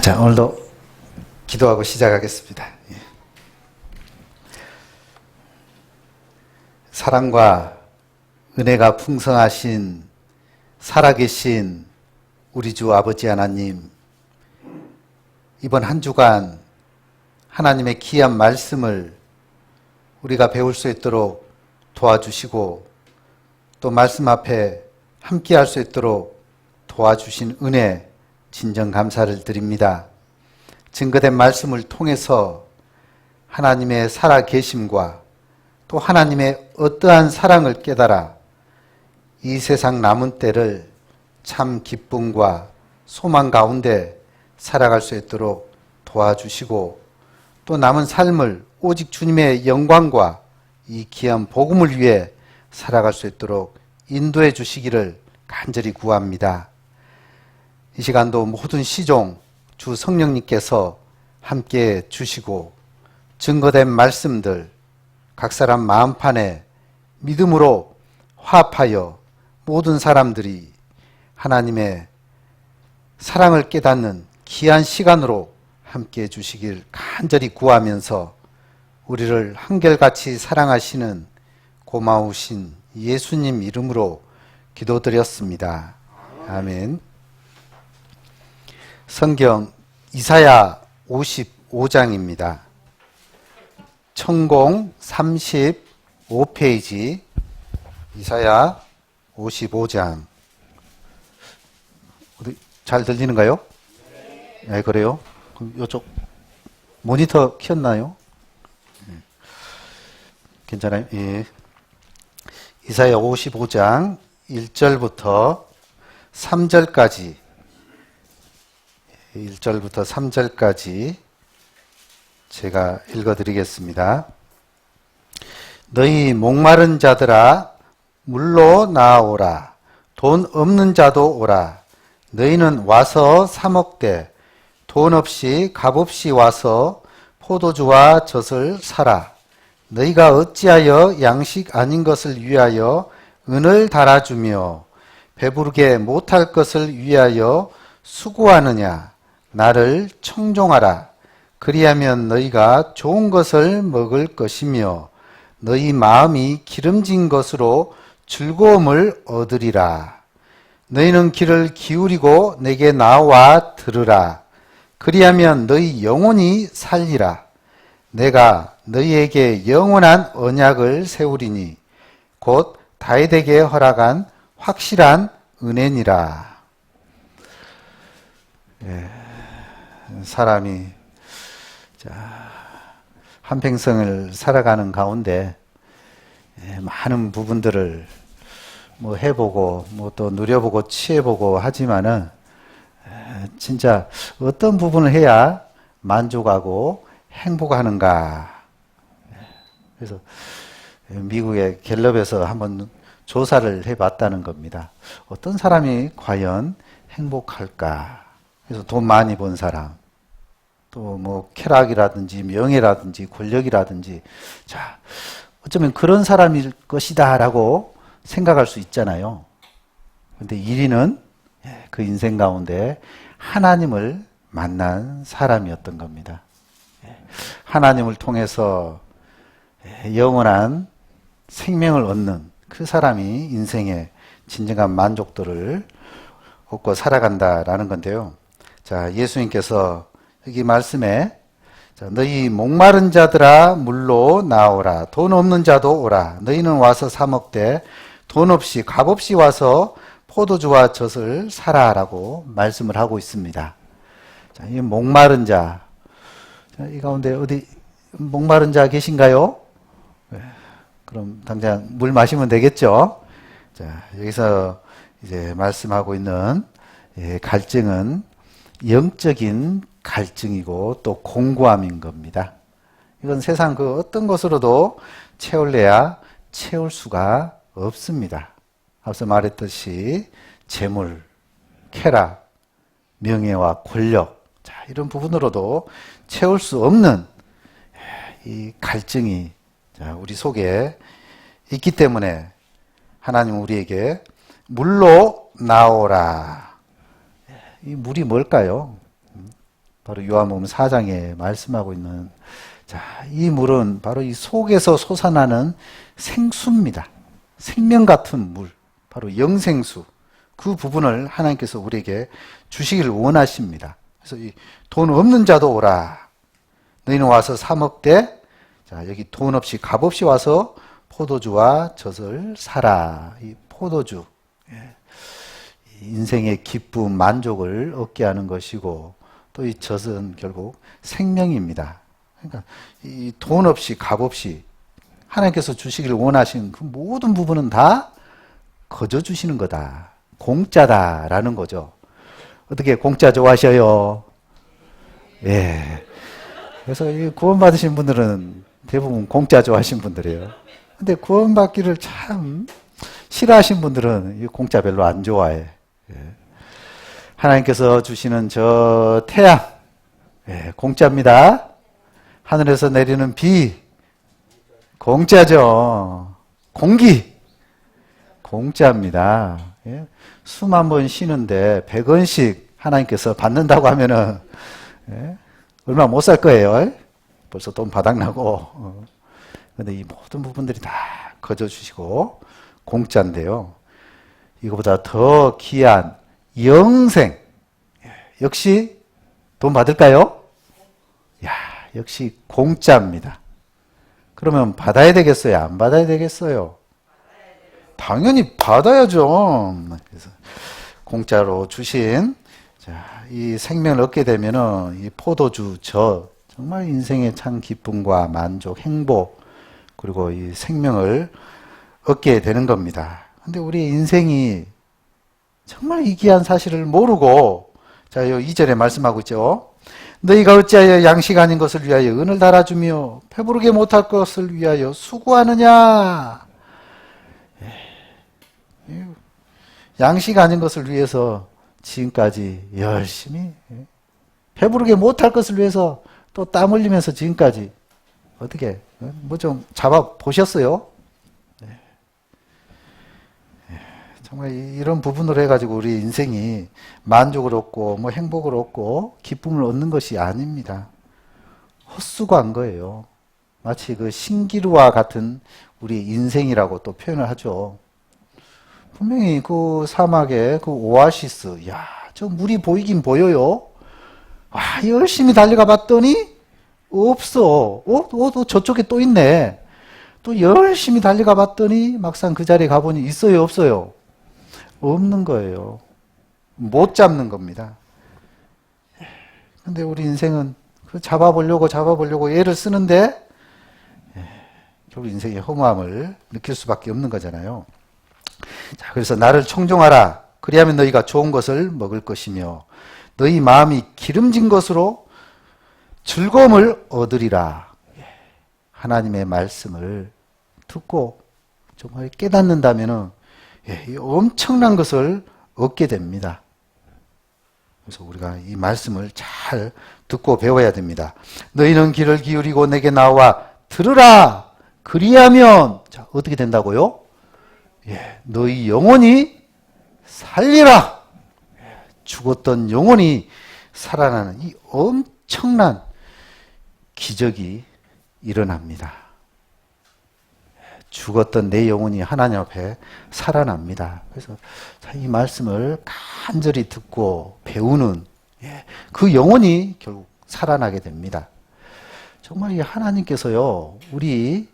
자, 오늘도 기도하고 시작하겠습니다. 사랑과 은혜가 풍성하신 살아계신 우리 주 아버지 하나님, 이번 한 주간 하나님의 귀한 말씀을 우리가 배울 수 있도록 도와주시고, 또 말씀 앞에 함께 할 수 있도록 도와주신 은혜 진정 감사를 드립니다. 증거된 말씀을 통해서 하나님의 살아계심과 또 하나님의 어떠한 사랑을 깨달아 이 세상 남은 때를 참 기쁨과 소망 가운데 살아갈 수 있도록 도와주시고, 또 남은 삶을 오직 주님의 영광과 이 귀한 복음을 위해 살아갈 수 있도록 인도해 주시기를 간절히 구합니다. 이 시간도 모든 시종 주 성령님께서 함께 주시고, 증거된 말씀들 각 사람 마음판에 믿음으로 화합하여 모든 사람들이 하나님의 사랑을 깨닫는 귀한 시간으로 함께 해 주시길 간절히 구하면서, 우리를 한결같이 사랑하시는 고마우신 예수님 이름으로 기도드렸습니다. 아멘. 성경 이사야 55장입니다. 천공 35페이지 이사야 55장. 잘 들리는가요? 네, 그래요? 그럼 이쪽 모니터 켰나요? 괜찮아요? 예. 이사야 55장 1절부터 3절까지 1절부터 3절까지 제가 읽어드리겠습니다. 너희 목마른 자들아 물로 나아오라. 돈 없는 자도 오라. 너희는 와서 사 먹되 돈 없이 값없이 와서 포도주와 젖을 사라. 너희가 어찌하여 양식 아닌 것을 위하여 은을 달아주며 배부르게 못할 것을 위하여 수고하느냐. 나를 청종하라. 그리하면 너희가 좋은 것을 먹을 것이며 너희 마음이 기름진 것으로 즐거움을 얻으리라. 너희는 귀를 기울이고 내게 나와 들으라. 그리하면 너희 영혼이 살리라. 내가 너희에게 영원한 언약을 세우리니 곧 다윗에게 허락한 확실한 은혜니라. 예. 사람이 한평생을 살아가는 가운데 많은 부분들을 해보고 또 누려보고 취해보고 하지만은 진짜 어떤 부분을 해야 만족하고 행복하는가. 그래서 미국의 갤럽에서 한번 조사를 해봤다는 겁니다. 어떤 사람이 과연 행복할까? 그래서 돈 많이 번 사람, 또 쾌락이라든지 명예라든지 권력이라든지, 자, 어쩌면 그런 사람일 것이다 라고 생각할 수 있잖아요. 근데 1위는 그 인생 가운데 하나님을 만난 사람이었던 겁니다. 하나님을 통해서 영원한 생명을 얻는 그 사람이 인생의 진정한 만족도를 얻고 살아간다라는 건데요. 자, 예수님께서 여기 말씀에 너희 목마른 자들아 물로 나오라. 돈 없는 자도 오라. 너희는 와서 사 먹되 돈 없이 값없이 와서 포도주와 젖을 사라라고 말씀을 하고 있습니다. 자, 이 목마른 자. 자, 이 가운데 어디 목마른 자 계신가요? 네, 그럼 당장 물 마시면 되겠죠? 자, 여기서 이제 말씀하고 있는 갈증은 영적인 갈증이고 또 공고함인 겁니다. 이건 세상 그 어떤 것으로도 채울래야 채울 수가 없습니다. 앞서 말했듯이 재물, 쾌락, 명예와 권력, 자, 이런 부분으로도 채울 수 없는 이 갈증이 우리 속에 있기 때문에 하나님 우리에게 물로 나오라. 이 물이 뭘까요? 바로 요한복음 4장에 말씀하고 있는 자, 이 물은 바로 이 속에서 솟아나는 생수입니다. 생명 같은 물, 바로 영생수. 그 부분을 하나님께서 우리에게 주시기를 원하십니다. 그래서 이 돈 없는 자도 오라. 너희는 와서 사 먹되, 자, 여기 돈 없이 값 없이 와서 포도주와 젖을 사라. 이 포도주. 인생의 기쁨, 만족을 얻게 하는 것이고, 또 이 젖은 결국 생명입니다. 그러니까 이 돈 없이 값 없이 하나님께서 주시기를 원하시는 그 모든 부분은 다 거저 주시는 거다. 공짜다라는 거죠. 어떻게 공짜 좋아하셔요? 예. 그래서 이 구원받으신 분들은 대부분 공짜 좋아하신 분들이에요. 근데 구원받기를 참 싫어하신 분들은 이 공짜 별로 안 좋아해. 예. 하나님께서 주시는 저 태양, 예, 공짜입니다. 하늘에서 내리는 비, 공짜죠. 공기, 공짜입니다. 예. 숨 한 번 쉬는데 100원씩 하나님께서 받는다고 하면은, 예, 얼마 못 살 거예요. 벌써 돈 바닥나고. 근데 이 모든 부분들이 다 거저 주시고 공짜인데요. 이거보다 더 귀한 영생. 역시 돈 받을까요? 야, 역시 공짜입니다. 그러면 받아야 되겠어요? 안 받아야 되겠어요? 당연히 받아야죠. 그래서 공짜로 주신 자, 이 생명을 얻게 되면은 이 포도주 정말 인생의 참 기쁨과 만족, 행복 그리고 이 생명을 얻게 되는 겁니다. 근데 우리 인생이 정말 이 귀한 사실을 모르고 자, 2절에 말씀하고 있죠. 너희가 어찌하여 양식 아닌 것을 위하여 은을 달아주며 배부르게 못할 것을 위하여 수고하느냐. 양식 아닌 것을 위해서 지금까지 열심히 배부르게 못할 것을 위해서 또 땀 흘리면서 지금까지 어떻게 뭐 좀 잡아 보셨어요? 정말 이런 부분으로 해가지고 우리 인생이 만족을 얻고 뭐 행복을 얻고 기쁨을 얻는 것이 아닙니다. 헛수고한 거예요. 마치 그 신기루와 같은 우리 인생이라고 또 표현을 하죠. 분명히 그 사막의 그 오아시스, 야, 저 물이 보이긴 보여요. 와, 열심히 달려가 봤더니 없어. 또 저쪽에 또 있네. 또 열심히 달려가 봤더니 막상 그 자리에 가보니 있어요, 없어요? 없는 거예요. 못 잡는 겁니다. 근데 우리 인생은 그 잡아보려고 애를 쓰는데 결국 인생의 허무함을 느낄 수밖에 없는 거잖아요. 자, 그래서 나를 청종하라. 그리하면 너희가 좋은 것을 먹을 것이며 너희 마음이 기름진 것으로 즐거움을 얻으리라. 하나님의 말씀을 듣고 정말 깨닫는다면은 이 엄청난 것을 얻게 됩니다. 그래서 우리가 이 말씀을 잘 듣고 배워야 됩니다. 너희는 귀를 기울이고 내게 나와 들으라. 그리하면 자, 어떻게 된다고요? 너희 영혼이 살리라. 죽었던 영혼이 살아나는 이 엄청난 기적이 일어납니다. 죽었던 내 영혼이 하나님 앞에 살아납니다. 그래서 이 말씀을 간절히 듣고 배우는 그 영혼이 결국 살아나게 됩니다. 정말 이 하나님께서요, 우리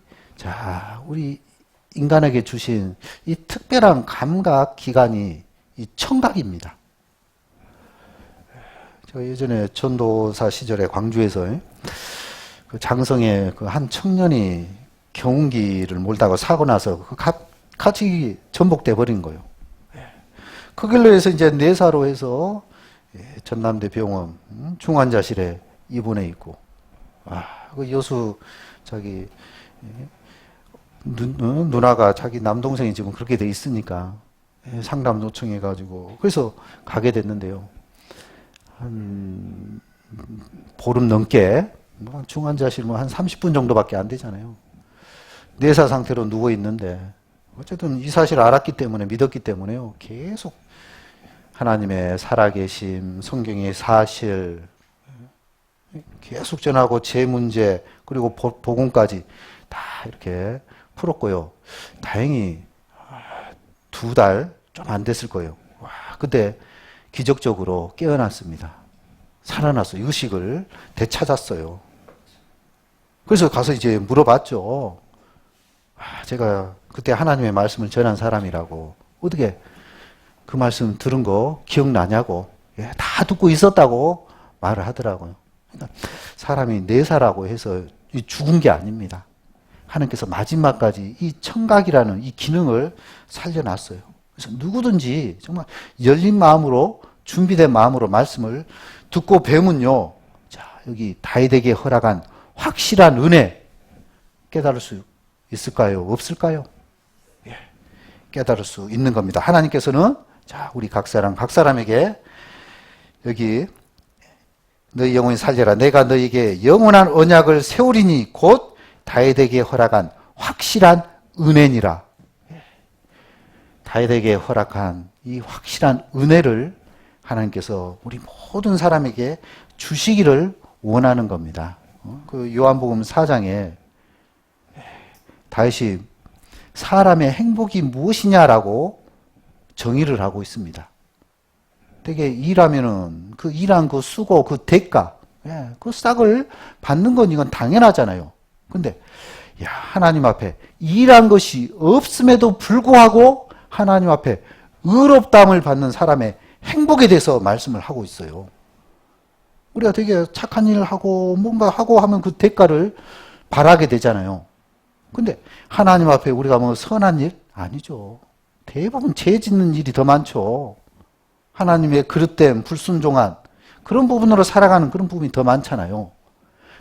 인간에게 주신 이 특별한 감각 기관이 이 청각입니다. 제가 예전에 전도사 시절에 광주에서 그 장성에 그 한 청년이 경운기를 몰다가 사고 나서 같이 전복돼 버린 거예요. 그 길로 해서 이제 내사로 해서 전남대 병원 중환자실에 입원해 있고, 그 여수 누나가 자기 남동생이 지금 그렇게 돼 있으니까 상담 요청해가지고 그래서 가게 됐는데요. 한 보름 넘게 중환자실 한 30분 정도밖에 안 되잖아요. 뇌사 상태로 누워 있는데 어쨌든 이 사실을 알았기 때문에 믿었기 때문에요. 계속 하나님의 살아계심, 성경의 사실 계속 전하고 제 문제 그리고 복음까지 다 이렇게 풀었고요. 다행히 2달 좀 안 됐을 거예요. 와, 그때 기적적으로 깨어났습니다. 살아났어요. 의식을 되찾았어요. 그래서 가서 이제 물어봤죠. 제가 그때 하나님의 말씀을 전한 사람이라고 어떻게 그 말씀 들은 거 기억나냐고. 예, 다 듣고 있었다고 말을 하더라고요. 그러니까 사람이 내사라고 해서 죽은 게 아닙니다. 하나님께서 마지막까지 이 청각이라는 이 기능을 살려놨어요. 그래서 누구든지 정말 열린 마음으로 준비된 마음으로 말씀을 듣고 배우면요. 자, 여기 다윗에게 허락한 확실한 은혜 깨달을 수 있을까요? 없을까요? 예, 깨달을 수 있는 겁니다. 하나님께서는 자, 우리 각 사람에게 여기 너희 영혼이 살려라. 내가 너희에게 영원한 언약을 세우리니 곧 다윗에게 허락한 확실한 은혜니라. 다윗에게 허락한 이 확실한 은혜를 하나님께서 우리 모든 사람에게 주시기를 원하는 겁니다. 그 요한복음 4장에 다윗이 사람의 행복이 무엇이냐라고 정의를 하고 있습니다. 되게 일하면은 그 일한 그 수고, 그 대가, 그 싹을 받는 건 이건 당연하잖아요. 근데 하나님 앞에 일한 것이 없음에도 불구하고 하나님 앞에 의롭다함을 받는 사람의 행복에 대해서 말씀을 하고 있어요. 우리가 되게 착한 일을 하고 뭔가 하고 하면 그 대가를 바라게 되잖아요. 근데 하나님 앞에 우리가 뭐 선한 일? 아니죠. 대부분 죄 짓는 일이 더 많죠. 하나님의 그릇됨, 불순종한 그런 부분으로 살아가는 그런 부분이 더 많잖아요.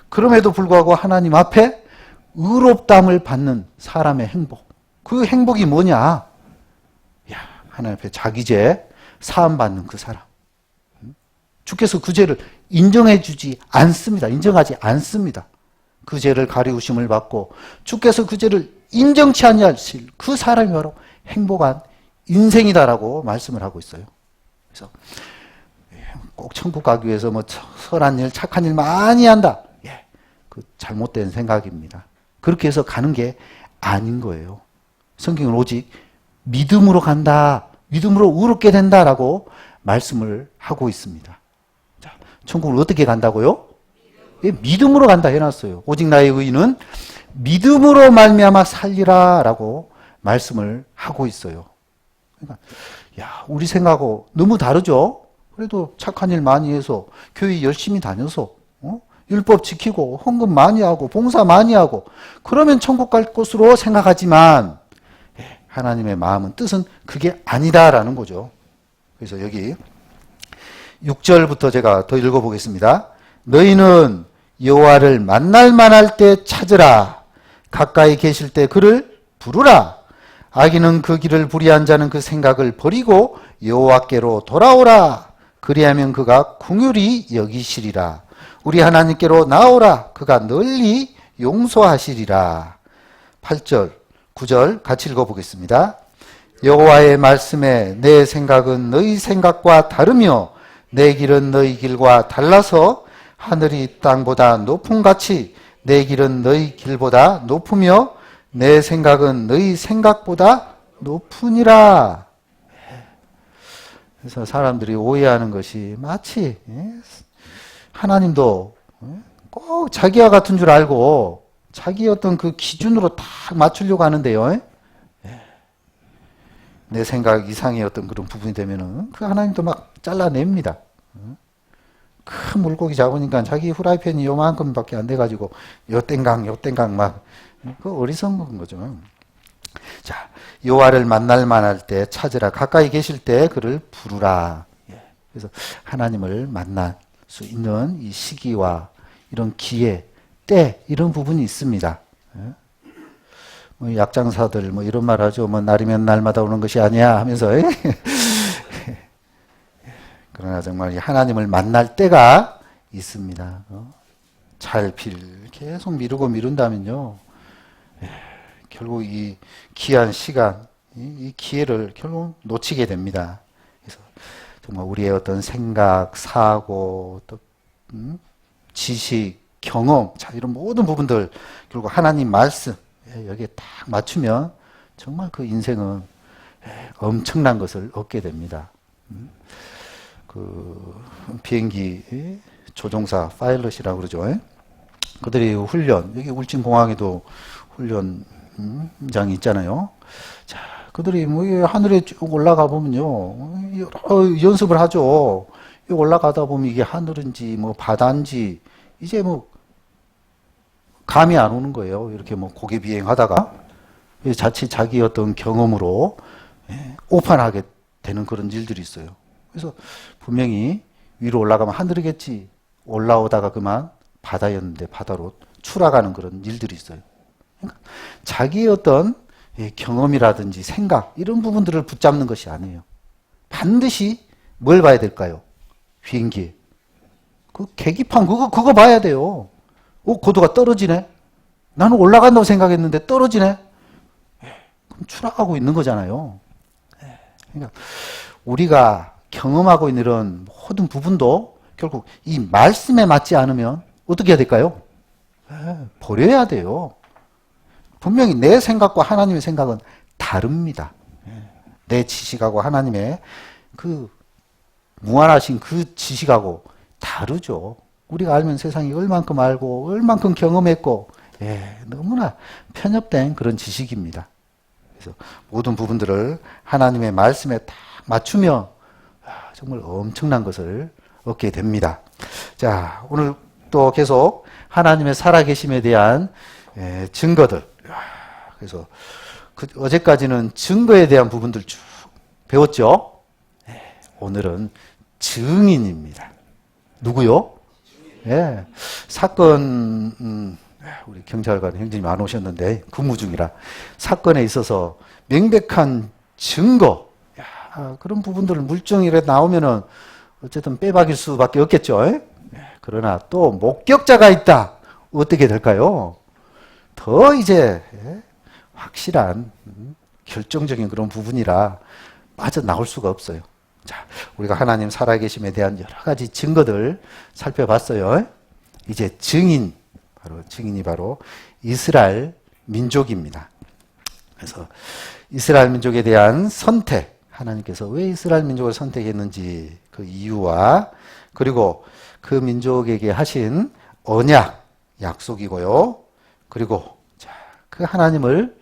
그럼에도 불구하고 하나님 앞에 의롭다함을 받는 사람의 행복. 그 행복이 뭐냐? 하나님 앞에 자기 죄 사함받는 그 사람. 주께서 그 죄를 인정해 않습니다. 인정하지 않습니다. 그 죄를 가리우심을 받고 주께서 그 죄를 인정치 아니하실 그 사람이 바로 행복한 인생이다라고 말씀을 하고 있어요. 그래서 꼭 천국 가기 위해서 뭐 선한 일, 착한 일 많이 한다. 그 잘못된 생각입니다. 그렇게 해서 가는 게 아닌 거예요. 성경은 오직 믿음으로 간다. 믿음으로 의롭게 된다라고 말씀을 하고 있습니다. 자, 천국을 어떻게 간다고요? 믿음으로 간다 해놨어요. 오직 나의 의인은 믿음으로 말미암아 살리라라고 말씀을 하고 있어요. 그러니까 우리 생각하고 너무 다르죠? 그래도 착한 일 많이 해서 교회 열심히 다녀서 율법 지키고 헌금 많이 하고 봉사 많이 하고 그러면 천국 갈 것으로 생각하지만 하나님의 마음은 뜻은 그게 아니다라는 거죠. 그래서 여기 6절부터 제가 더 읽어보겠습니다. 너희는 여호와를 만날 만할 때 찾으라. 가까이 계실 때 그를 부르라. 악인은 그 길을 불의한 자는 그 생각을 버리고 여호와께로 돌아오라. 그리하면 그가 긍휼히 여기시리라. 우리 하나님께로 나오라. 그가 널리 용서하시리라. 8절, 9절 같이 읽어보겠습니다. 여호와의 말씀에 내 생각은 너희 생각과 다르며 내 길은 너희 길과 달라서 하늘이 땅보다 높음같이 내 길은 너희 길보다 높으며 내 생각은 너희 생각보다 높으니라. 그래서 사람들이 오해하는 것이 마치 하나님도 꼭 자기와 같은 줄 알고 자기 어떤 그 기준으로 딱 맞추려고 하는데요. 내 생각 이상의 어떤 그런 부분이 되면은 그 하나님도 막 잘라냅니다. 큰 물고기 잡으니까 자기 후라이팬이 요만큼밖에 안 돼가지고 요 땡강 막 그 어리석은 거죠. 자, 여호와를 만날 만할 때 찾으라. 가까이 계실 때 그를 부르라. 그래서 하나님을 만날 수 있는 이 시기와 이런 기회, 때 이런 부분이 있습니다. 뭐 약장사들 뭐 이런 말 하죠. 뭐 날이면 날마다 오는 것이 아니야 하면서 그러나 정말 하나님을 만날 때가 있습니다. 잘 계속 미루고 미룬다면요. 결국 이 귀한 시간, 이 기회를 결국 놓치게 됩니다. 그래서 정말 우리의 어떤 생각, 사고, 또 지식, 경험, 자, 이런 모든 부분들, 결국 하나님 말씀, 여기에 딱 맞추면 정말 그 인생은 엄청난 것을 얻게 됩니다. 그 비행기 조종사 파일럿이라고 그러죠. 그들이 훈련, 여기 울진공항에도 훈련장이 있잖아요. 자, 그들이 뭐 하늘에 쭉 올라가 보면요, 여러 연습을 하죠. 올라가다 보면 이게 하늘인지 뭐 바다인지 이제 뭐 감이 안 오는 거예요. 이렇게 뭐 고개 비행하다가 자칫 자기 어떤 경험으로 오판하게 되는 그런 일들이 있어요. 그래서 분명히 위로 올라가면 하늘이겠지, 올라오다가 그만 바다였는데 바다로 추락하는 그런 일들이 있어요. 그러니까 자기의 어떤 경험이라든지 생각 이런 부분들을 붙잡는 것이 아니에요. 반드시 뭘 봐야 될까요? 비행기 그 계기판 그거 봐야 돼요. 고도가 떨어지네. 나는 올라간다고 생각했는데 떨어지네. 그럼 추락하고 있는 거잖아요. 그러니까 우리가 경험하고 있는 이런 모든 부분도 결국 이 말씀에 맞지 않으면 어떻게 해야 될까요? 버려야 돼요. 분명히 내 생각과 하나님의 생각은 다릅니다. 내 지식하고 하나님의 그 무한하신 그 지식하고 다르죠. 우리가 알면 세상이 얼만큼 알고 얼만큼 경험했고 너무나 편협된 그런 지식입니다. 그래서 모든 부분들을 하나님의 말씀에 딱 맞추면 정말 엄청난 것을 얻게 됩니다. 자, 오늘 또 계속 하나님의 살아계심에 대한 증거들. 그래서 어제까지는 증거에 대한 부분들 쭉 배웠죠. 오늘은 증인입니다. 누구요? 사건, 우리 경찰관 형님이 안 오셨는데 근무 중이라 사건에 있어서 명백한 증거, 그런 부분들을 물증이라 나오면은 어쨌든 빼박일 수밖에 없겠죠. 그러나 또 목격자가 있다. 어떻게 될까요? 더 이제 확실한 결정적인 그런 부분이라 빠져나올 수가 없어요. 자, 우리가 하나님 살아계심에 대한 여러 가지 증거들 살펴봤어요. 이제 증인이 바로 이스라엘 민족입니다. 그래서 이스라엘 민족에 대한 선택, 하나님께서 왜 이스라엘 민족을 선택했는지 그 이유와 그리고 그 민족에게 하신 언약, 약속이고요. 그리고 그 하나님을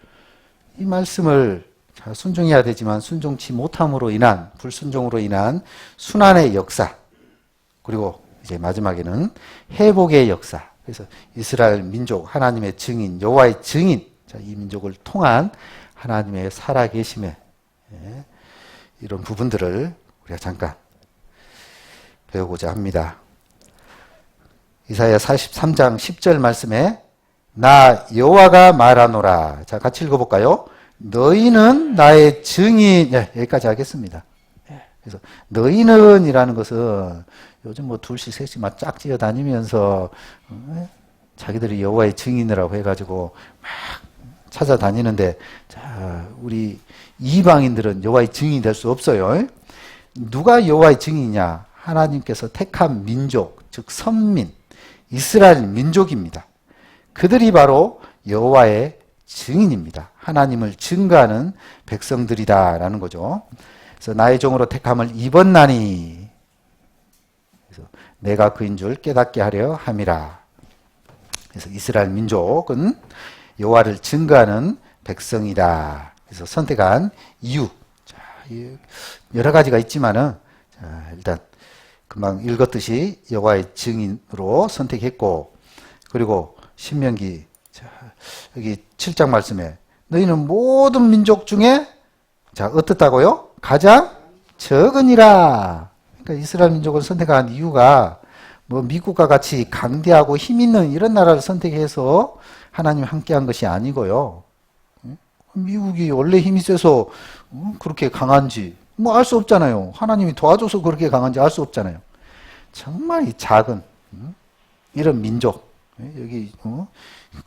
이 말씀을 순종해야 되지만 순종치 못함으로 인한 불순종으로 인한 순환의 역사 그리고 이제 마지막에는 회복의 역사. 그래서 이스라엘 민족 하나님의 증인 여호와의 증인 이 민족을 통한 하나님의 살아계심의 이런 부분들을 우리가 잠깐 배우고자 합니다. 이사야 43장 10절 말씀에 나 여호와가 말하노라. 자, 같이 읽어볼까요? 너희는 나의 증인. 여기까지 하겠습니다. 그래서 너희는 이라는 것은 요즘 뭐 둘씩 셋씩 막 짝지어 다니면서 자기들이 여호와의 증인이라고 해가지고 막 찾아다니는데 자, 우리 이방인들은 여호와의 증인이 될 수 없어요. 누가 여호와의 증인이냐? 하나님께서 택한 민족, 즉 선민, 이스라엘 민족입니다. 그들이 바로 여호와의 증인입니다. 하나님을 증거하는 백성들이다라는 거죠. 그래서 나의 종으로 택함을 입었나니 그래서 내가 그인 줄 깨닫게 하려 함이라. 그래서 이스라엘 민족은 여호와를 증거하는 백성이다. 그래서 선택한 이유 자, 여러 가지가 있지만은 자, 일단 금방 읽었듯이 여호와의 증인으로 선택했고 그리고 신명기 자, 여기 7장 말씀에 너희는 모든 민족 중에 자 어떻다고요? 가장 적으니라. 그러니까 이스라엘 민족을 선택한 이유가 뭐 미국과 같이 강대하고 힘 있는 이런 나라를 선택해서 하나님 함께한 것이 아니고요. 미국이 원래 힘이 세서 그렇게 강한지 뭐 알 수 없잖아요. 하나님이 도와줘서 그렇게 강한지 알 수 없잖아요. 정말 이 작은 이런 민족 여기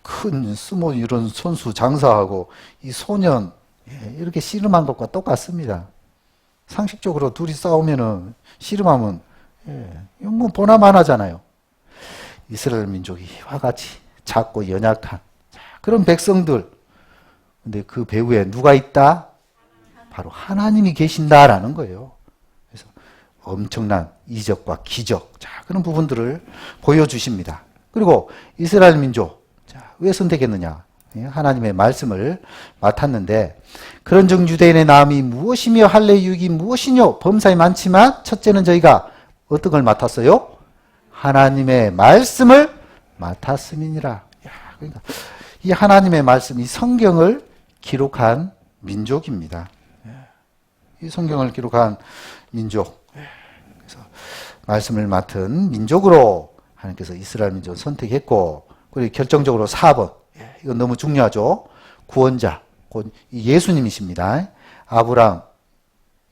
큰 스모 이런 선수 장사하고 이 소년 이렇게 씨름한 것과 똑같습니다. 상식적으로 둘이 싸우면은 씨름하면 뭐 보나마나잖아요. 이스라엘 민족이 이와 같이 작고 연약한 그런 백성들. 근데 그 배후에 누가 있다? 바로 하나님이 계신다라는 거예요. 그래서 엄청난 이적과 기적, 그런 부분들을 보여주십니다. 그리고 이스라엘 민족, 왜 선택했느냐? 하나님의 말씀을 맡았는데, 그런즉 유대인의 나음이 무엇이며 할례 유익이 무엇이뇨? 범사에 많지만 첫째는 저희가 어떤 걸 맡았어요? 하나님의 말씀을 맡았음이니라. 그러니까 이 하나님의 말씀, 이 성경을 기록한 민족입니다. 이 성경을 기록한 민족. 그래서 말씀을 맡은 민족으로 하나님께서 이스라엘 민족을 선택했고, 그리고 결정적으로 4번. 이건 너무 중요하죠. 구원자, 곧 예수님이십니다. 아브라함,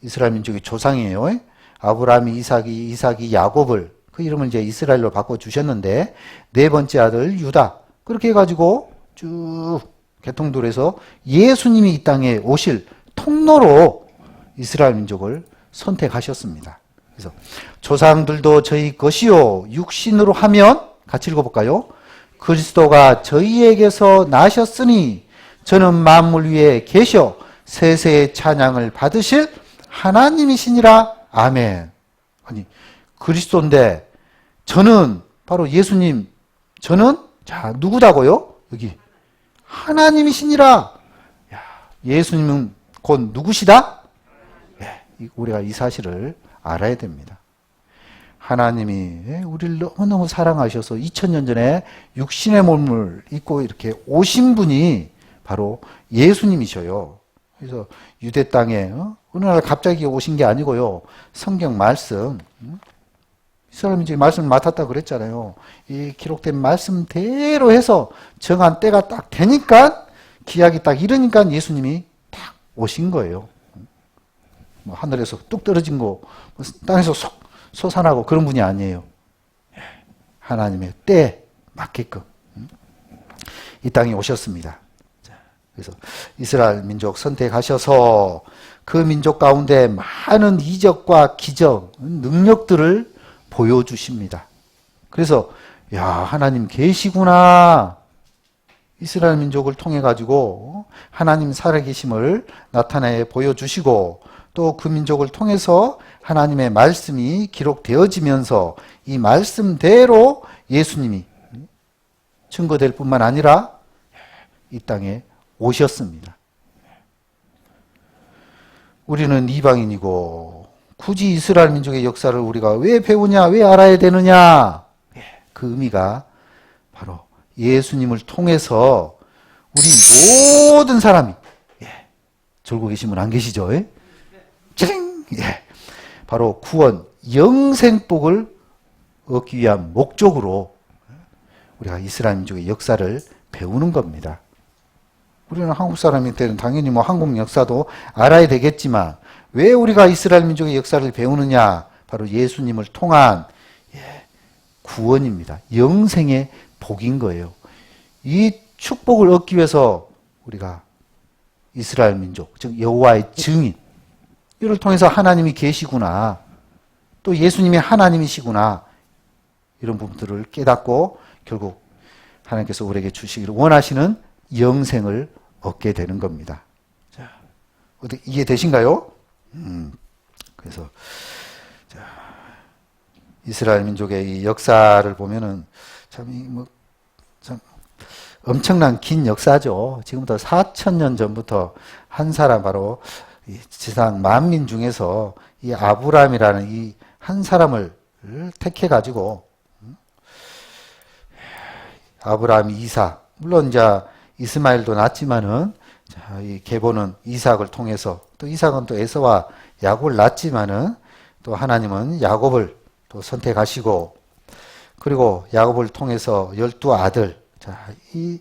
이스라엘 민족의 조상이에요. 아브라함이 이삭이 야곱을, 그 이름을 이제 이스라엘로 바꿔주셨는데, 네 번째 아들 유다. 그렇게 해가지고 쭉 개통도에서 예수님이 이 땅에 오실 통로로 이스라엘 민족을 선택하셨습니다. 그래서 조상들도 저희 것이요 육신으로 하면 같이 읽어볼까요? 그리스도가 저희에게서 나셨으니 저는 만물 위에 계셔 세세의 찬양을 받으실 하나님이시니라. 아멘. 아니 그리스도인데 저는 바로 예수님, 저는 누구다고요? 여기 하나님이시니라. 예수님은 곧 누구시다? 우리가 이 사실을 알아야 됩니다. 하나님이 우리를 너무너무 사랑하셔서 2000년 전에 육신의 몸을 입고 이렇게 오신 분이 바로 예수님이셔요. 그래서 유대 땅에 어느 날 갑자기 오신 게 아니고요. 성경 말씀, 이스라엘 민족이 말씀을 맡았다 그랬잖아요. 이 기록된 말씀대로 해서 정한 때가 딱 되니까, 기약이 딱 이르니까 예수님이 딱 오신 거예요. 뭐 하늘에서 뚝 떨어진 거, 땅에서 솟아나고 그런 분이 아니에요. 하나님의 때에 맞게끔 이 땅에 오셨습니다. 그래서 이스라엘 민족 선택하셔서 그 민족 가운데 많은 이적과 기적, 능력들을 보여주십니다. 그래서 하나님 계시구나. 이스라엘 민족을 통해 가지고 하나님 살아계심을 나타내 보여주시고, 또 그 민족을 통해서 하나님의 말씀이 기록되어지면서 이 말씀대로 예수님이 증거될 뿐만 아니라 이 땅에 오셨습니다. 우리는 이방인이고 굳이 이스라엘 민족의 역사를 우리가 왜 배우냐, 왜 알아야 되느냐? 그 의미가 바로 예수님을 통해서 우리 모든 사람이, 졸고 계신 분 안 계시죠? 찌링! 바로 구원, 영생복을 얻기 위한 목적으로 우리가 이스라엘 민족의 역사를 배우는 겁니다. 우리는 한국 사람일 때는 당연히 한국 역사도 알아야 되겠지만, 왜 우리가 이스라엘 민족의 역사를 배우느냐? 바로 예수님을 통한 구원입니다. 영생의 복인 거예요. 이 축복을 얻기 위해서 우리가 이스라엘 민족, 즉 여호와의 증인, 이를 통해서 하나님이 계시구나, 또 예수님이 하나님이시구나, 이런 부분들을 깨닫고 결국 하나님께서 우리에게 주시기를 원하시는 영생을 얻게 되는 겁니다. 자, 어떻게 이해되신가요? 그래서 이스라엘 민족의 이 역사를 보면은 참 엄청난 긴 역사죠. 지금부터 4000년 전부터 한 사람, 바로 이 지상 만민 중에서 이 아브라함이라는 이 한 사람을 택해 가지고, 아브라함이 이삭, 물론 이제 이스마엘도 낳았지만은, 이 계보는 이삭을 통해서, 또 이삭은 또 에서와 야곱을 낳았지만은, 또 하나님은 야곱을 또 선택하시고, 그리고 야곱을 통해서 12아들, 이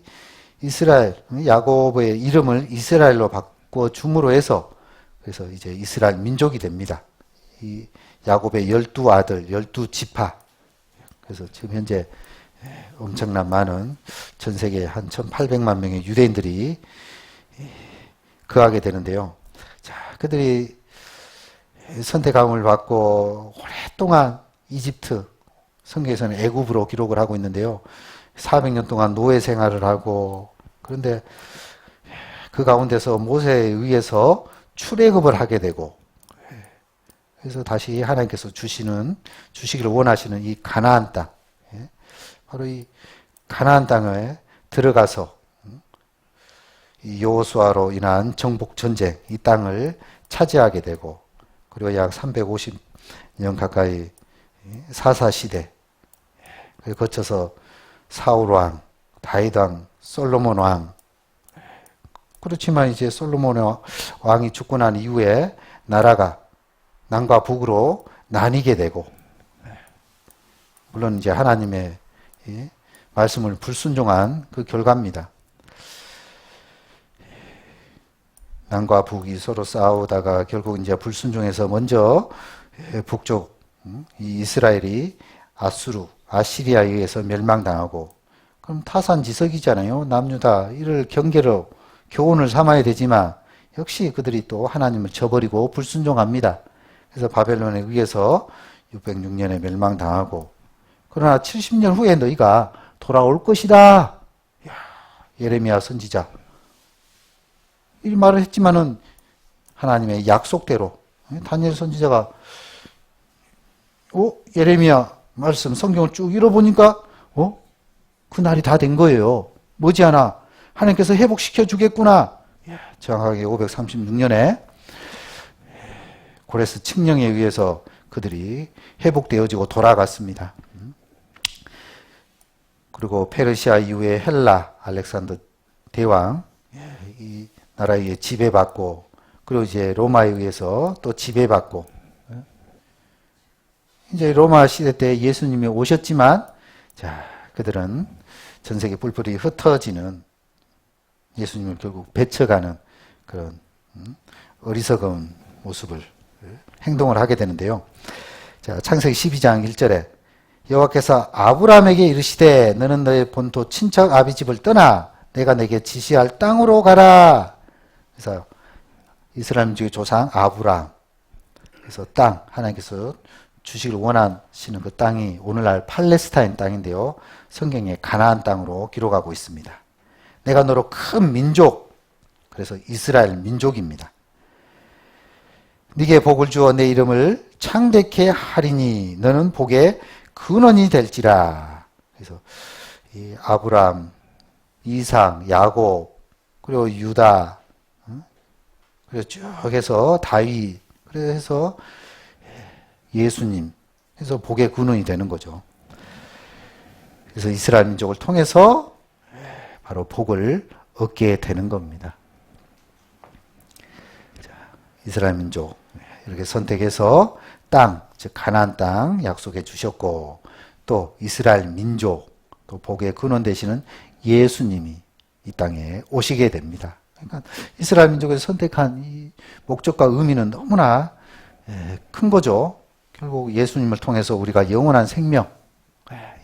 이스라엘, 야곱의 이름을 이스라엘로 바꿔 줌으로 해서, 그래서 이제 이스라엘 민족이 됩니다. 이 야곱의 12아들, 12지파. 그래서 지금 현재 엄청난 많은 전 세계 한 1800만 명의 유대인들이 거하게 되는데요. 자, 그들이 선택함을 받고 오랫동안 이집트 성경에서는 애굽으로 기록을 하고 있는데요. 400년 동안 노예 생활을 하고, 그런데 그 가운데서 모세에 의해서 출애굽을 하게 되고, 그래서 다시 하나님께서 주시기를 원하시는 이 가나안 땅, 바로 이 가나안 땅에 들어가서 이 여호수아로 인한 정복 전쟁, 이 땅을 차지하게 되고, 그리고 약 350년 가까이 사사시대 거쳐서 사울 왕, 다윗 왕, 솔로몬 왕. 그렇지만 이제 솔로몬 왕이 죽고 난 이후에 나라가 남과 북으로 나뉘게 되고, 물론 이제 하나님의 말씀을 불순종한 그 결과입니다. 남과 북이 서로 싸우다가 결국 이제 불순종해서 먼저 북쪽 이 이스라엘이 아시리아에 의해서 멸망당하고, 그럼 타산지석이잖아요. 남유다 이를 경계로 교훈을 삼아야 되지만 역시 그들이 또 하나님을 저버리고 불순종합니다. 그래서 바벨론에 의해서 606년에 멸망당하고, 그러나 70년 후에 너희가 돌아올 것이다. 예레미야 선지자 이 말을 했지만은 하나님의 약속대로 다니엘 선지자가 예레미야 말씀 성경을 쭉 읽어보니까 그 날이 다 된 거예요. 머지않아 하나님께서 회복시켜 주겠구나. 정확하게 536년에 고레스 칙령에 의해서 그들이 회복되어지고 돌아갔습니다. 그리고 페르시아 이후에 헬라 알렉산더 대왕 이 나라에 의해 지배받고, 그리고 이제 로마에 의해서 또 지배받고, 이제 로마 시대 때 예수님이 오셨지만, 자, 그들은 전 세계 뿔뿔이 흩어지는 예수님을 결국 배쳐가는 그런 어리석은 모습을, 행동을 하게 되는데요. 자, 창세기 12장 1절에 여호와께서 아브라함에게 이르시되 너는 너의 본토 친척 아비 집을 떠나 내가 내게 지시할 땅으로 가라. 그래서 이스라엘 민족의 조상 아브라함, 그래서 땅, 하나님께서 주시길 원하시는 그 땅이 오늘날 팔레스타인 땅인데요. 성경에 가나안 땅으로 기록하고 있습니다. 내가 너로 큰 민족, 그래서 이스라엘 민족입니다. 네게 복을 주어 내 이름을 창대케 하리니 너는 복의 근원이 될지라. 그래서 이 아브라함, 이삭, 야곱, 그리고 유다, 그래서 쭉 해서 다윗, 그래서 예수님, 그래서 복의 근원이 되는 거죠. 그래서 이스라엘 민족을 통해서 바로 복을 얻게 되는 겁니다. 자, 이스라엘 민족 이렇게 선택해서 땅, 즉 가나안 땅 약속해 주셨고, 또 이스라엘 민족, 또 복의 근원 되시는 예수님이 이 땅에 오시게 됩니다. 그러니까 이스라엘 민족에서 선택한 이 목적과 의미는 너무나 큰 거죠. 결국 예수님을 통해서 우리가 영원한 생명,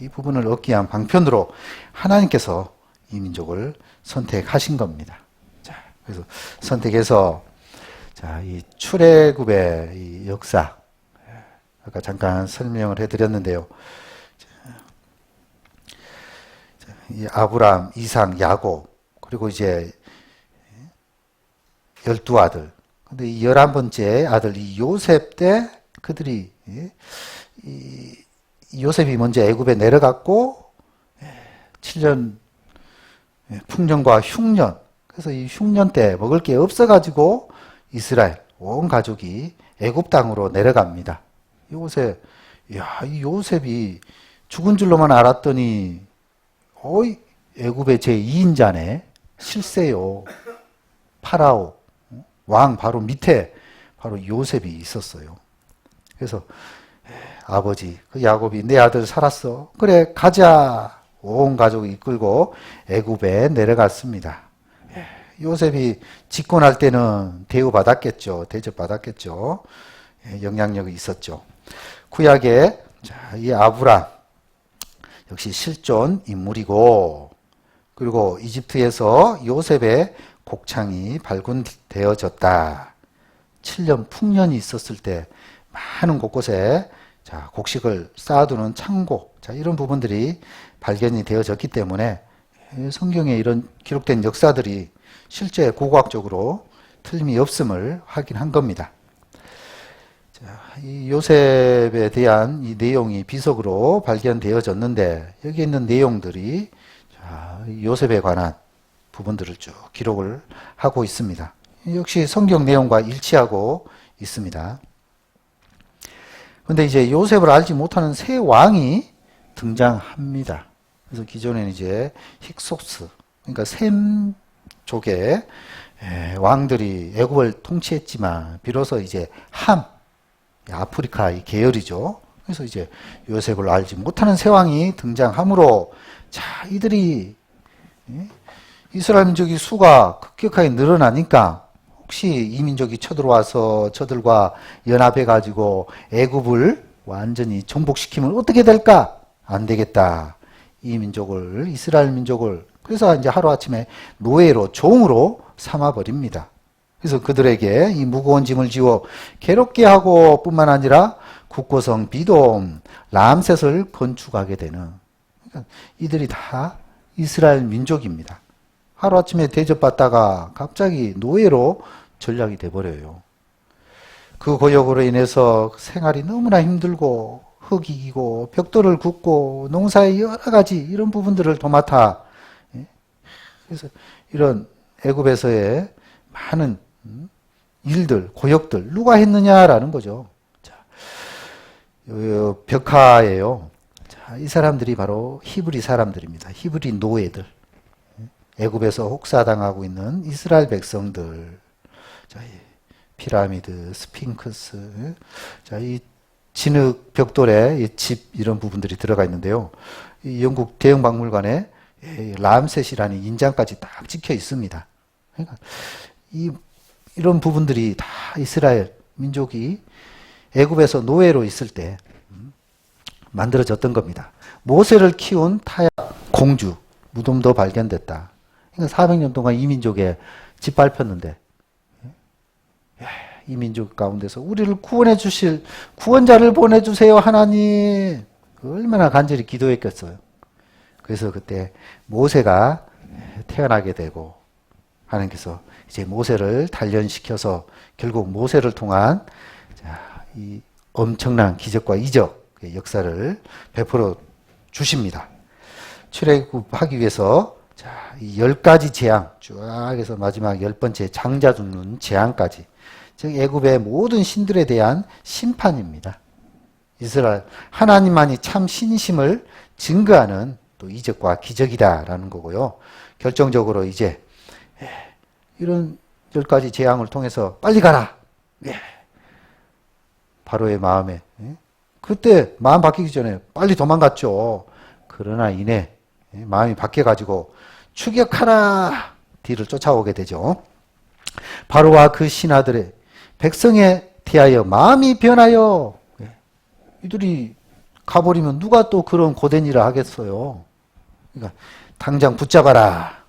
이 부분을 얻기 위한 방편으로 하나님께서 이 민족을 선택하신 겁니다. 자, 그래서 선택해서 자, 이 출애굽의 이 역사, 아까 잠깐 설명을 해드렸는데요. 이 아브라함, 이삭, 야곱, 그리고 이제 12아들. 근데 이 11번째 아들 이 요셉 때 그들이 이 요셉이 먼저 애굽에 내려갔고 7년 풍년과 흉년. 그래서 이 흉년 때 먹을 게 없어가지고 이스라엘 온 가족이 애굽 땅으로 내려갑니다. 요셉, 이 요셉이 죽은 줄로만 알았더니 애굽의 제2인자네. 실세요. 파라오 왕 바로 밑에 바로 요셉이 있었어요. 그래서 아버지 그 야곱이 내 아들 살았어. 그래 가자. 온 가족을 이끌고 애굽에 내려갔습니다. 요셉이 집권할 때는 대우받았겠죠. 대접받았겠죠. 영향력이 있었죠. 구약에 이 아브람 역시 실존 인물이고, 그리고 이집트에서 요셉의 곡창이 발굴되어졌다. 7년 풍년이 있었을 때 많은 곳곳에 자, 곡식을 쌓아두는 창고, 자, 이런 부분들이 발견이 되어졌기 때문에 성경에 이런 기록된 역사들이 실제 고고학적으로 틀림이 없음을 확인한 겁니다. 자, 이 요셉에 대한 이 내용이 비석으로 발견되어졌는데 여기 있는 내용들이 자, 요셉에 관한 부분들을 쭉 기록을 하고 있습니다. 역시 성경 내용과 일치하고 있습니다. 그런데 이제 요셉을 알지 못하는 새 왕이 등장합니다. 그래서 기존에는 이제 힉소스, 그러니까 셈족의 왕들이 애굽을 통치했지만 비로소 이제 함, 아프리카 이 계열이죠. 그래서 이제 요셉을 알지 못하는 새 왕이 등장하므로 자, 이들이 이스라엘 민족이 수가 급격하게 늘어나니까 혹시 이 민족이 쳐들어와서 저들과 연합해 가지고 애굽을 완전히 정복시키면 어떻게 될까? 안 되겠다. 이 민족을, 이스라엘 민족을, 그래서 이제 하루아침에 노예로, 종으로 삼아버립니다. 그래서 그들에게 이 무거운 짐을 지워 괴롭게 하고 뿐만 아니라 국고성 비돔, 람셋을 건축하게 되는, 그러니까 이들이 다 이스라엘 민족입니다. 하루아침에 대접받다가 갑자기 노예로 전락이 돼버려요. 그 고역으로 인해서 생활이 너무나 힘들고 흙이고 벽돌을 굽고 농사의 여러 가지 이런 부분들을 도맡아, 그래서 이런 애굽에서의 많은 일들, 고역들 누가 했느냐라는 거죠. 자, 벽화예요. 자, 이 사람들이 바로 히브리 사람들입니다. 히브리 노예들. 애굽에서 혹사당하고 있는 이스라엘 백성들. 자, 피라미드, 스핑크스. 자, 이 진흙 벽돌에 이 집 이런 부분들이 들어가 있는데요. 이 영국 대형박물관에 람셋이라는 인장까지 딱 찍혀 있습니다. 그러니까 이런 부분들이 다 이스라엘 민족이 애굽에서 노예로 있을 때 만들어졌던 겁니다. 모세를 키운 타야 공주 무덤도 발견됐다. 그러니까 400년 동안 이 민족에 짓밟혔는데 이 민족 가운데서 우리를 구원해 주실 구원자를 보내주세요 하나님. 얼마나 간절히 기도했겠어요. 그래서 그때 모세가 태어나게 되고 하나님께서 이제 모세를 단련시켜서 결국 모세를 통한 이 엄청난 기적과 이적의 역사를 베풀어 주십니다. 출애굽하기 위해서 이 10가지 재앙 쭉 해서 마지막 10번째 장자 죽는 재앙까지, 즉 애굽의 모든 신들에 대한 심판입니다. 이스라엘 하나님만이 참 신이심을 증거하는 또 이적과 기적이다라는 거고요. 결정적으로 이제 이런 10가지 재앙을 통해서 빨리 가라. 바로의 마음에 그때 마음 바뀌기 전에 빨리 도망갔죠. 그러나 이내 마음이 바뀌어가지고 추격하라 뒤를 쫓아오게 되죠. 바로와 그 신하들의 백성에 대하여 마음이 변하여, 이들이 가버리면 누가 또 그런 고된 일을 하겠어요. 그러니까 당장 붙잡아라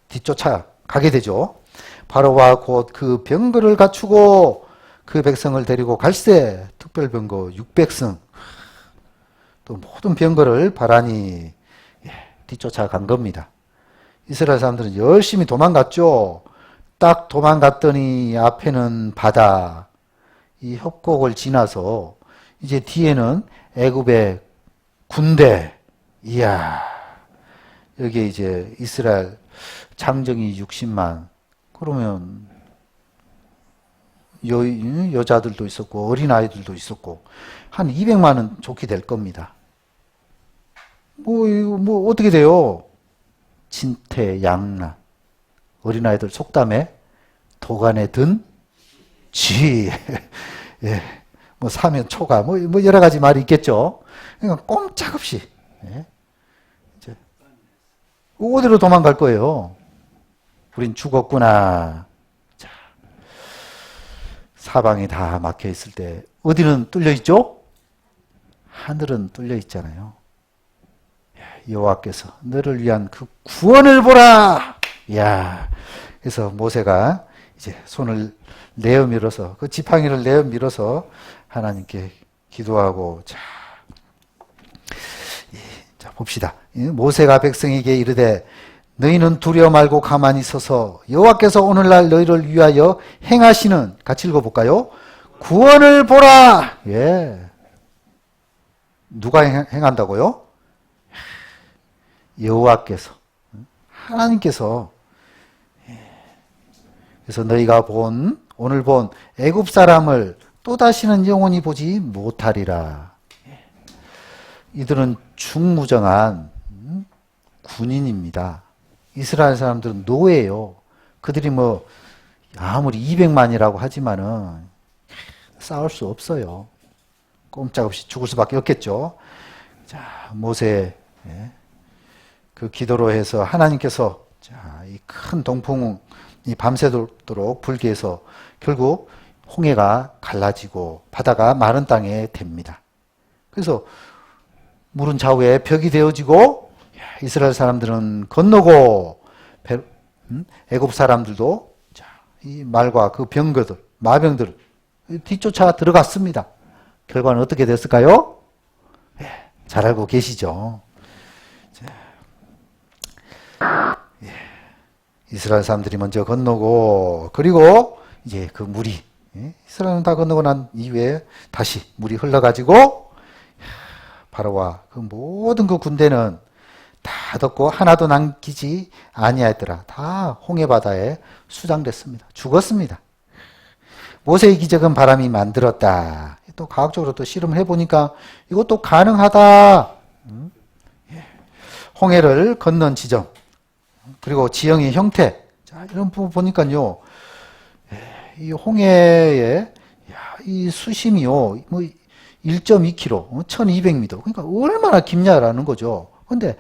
뒤쫓아 가게 되죠. 바로와 곧 그 병거를 갖추고 그 백성을 데리고 갈새 특별병거 600승 또 모든 병거를 바라니 뒤쫓아 간 겁니다. 이스라엘 사람들은 열심히 도망갔죠. 딱 도망갔더니 앞에는 바다, 이 협곡을 지나서 이제 뒤에는 애굽의 군대. 이야, 여기에 이제 이스라엘 장정이 60만. 그러면 여자들도 있었고 어린아이들도 있었고 한 200만은 좋게 될 겁니다. 뭐 어떻게 돼요? 진퇴양난. 어린아이들 속담에 도간에 든 쥐. 예. 뭐 사면 초가 뭐 여러 가지 말이 있겠죠. 그러니까 꼼짝없이 이제 어디로 도망갈 거예요? 우린 죽었구나. 자, 사방이 다 막혀 있을 때 어디는 뚫려 있죠? 하늘은 뚫려 있잖아요. 여호와께서 너를 위한 그 구원을 보라. 야, 그래서 모세가 이제 손을 내어 밀어서 그 지팡이를 내어 밀어서 하나님께 기도하고 자 봅시다. 모세가 백성에게 이르되 너희는 두려워 말고 가만히 서서 여호와께서 오늘날 너희를 위하여 행하시는, 같이 읽어볼까요? 구원을 보라. 예. 누가 행한다고요? 여호와께서, 하나님께서. 그래서 너희가 오늘 본 애굽 사람을 또다시는 영원히 보지 못하리라. 이들은 중무정한 군인입니다. 이스라엘 사람들은 노예예요. 그들이 아무리 200만이라고 하지만은 싸울 수 없어요. 꼼짝없이 죽을 수밖에 없겠죠. 자, 모세 그 기도로 해서 하나님께서 이 큰 동풍이 밤새도록 불게 해서 결국 홍해가 갈라지고 바다가 마른 땅에 됩니다. 그래서 물은 좌우에 벽이 되어지고 이스라엘 사람들은 건너고 애굽 사람들도 이 말과 그 병거들, 마병들 뒤쫓아 들어갔습니다. 결과는 어떻게 됐을까요? 잘 알고 계시죠. 이스라엘 사람들이 먼저 건너고, 그리고 이제 그 물이, 이스라엘은 다 건너고 난 이후에 다시 물이 흘러가지고 바로와 그 모든 그 군대는 다 덮고 하나도 남기지 아니하였더라. 다 홍해 수장됐습니다. 죽었습니다. 모세의 기적은 바람이 만들었다. 또 과학적으로 또 실험을 해보니까 이것도 가능하다. 홍해를 건넌 지점, 그리고 지형의 형태. 자, 이런 부분 보니까요, 이 홍해의 이 수심이요, 1.2km, 1200m. 그러니까 얼마나 깊냐라는 거죠. 근데,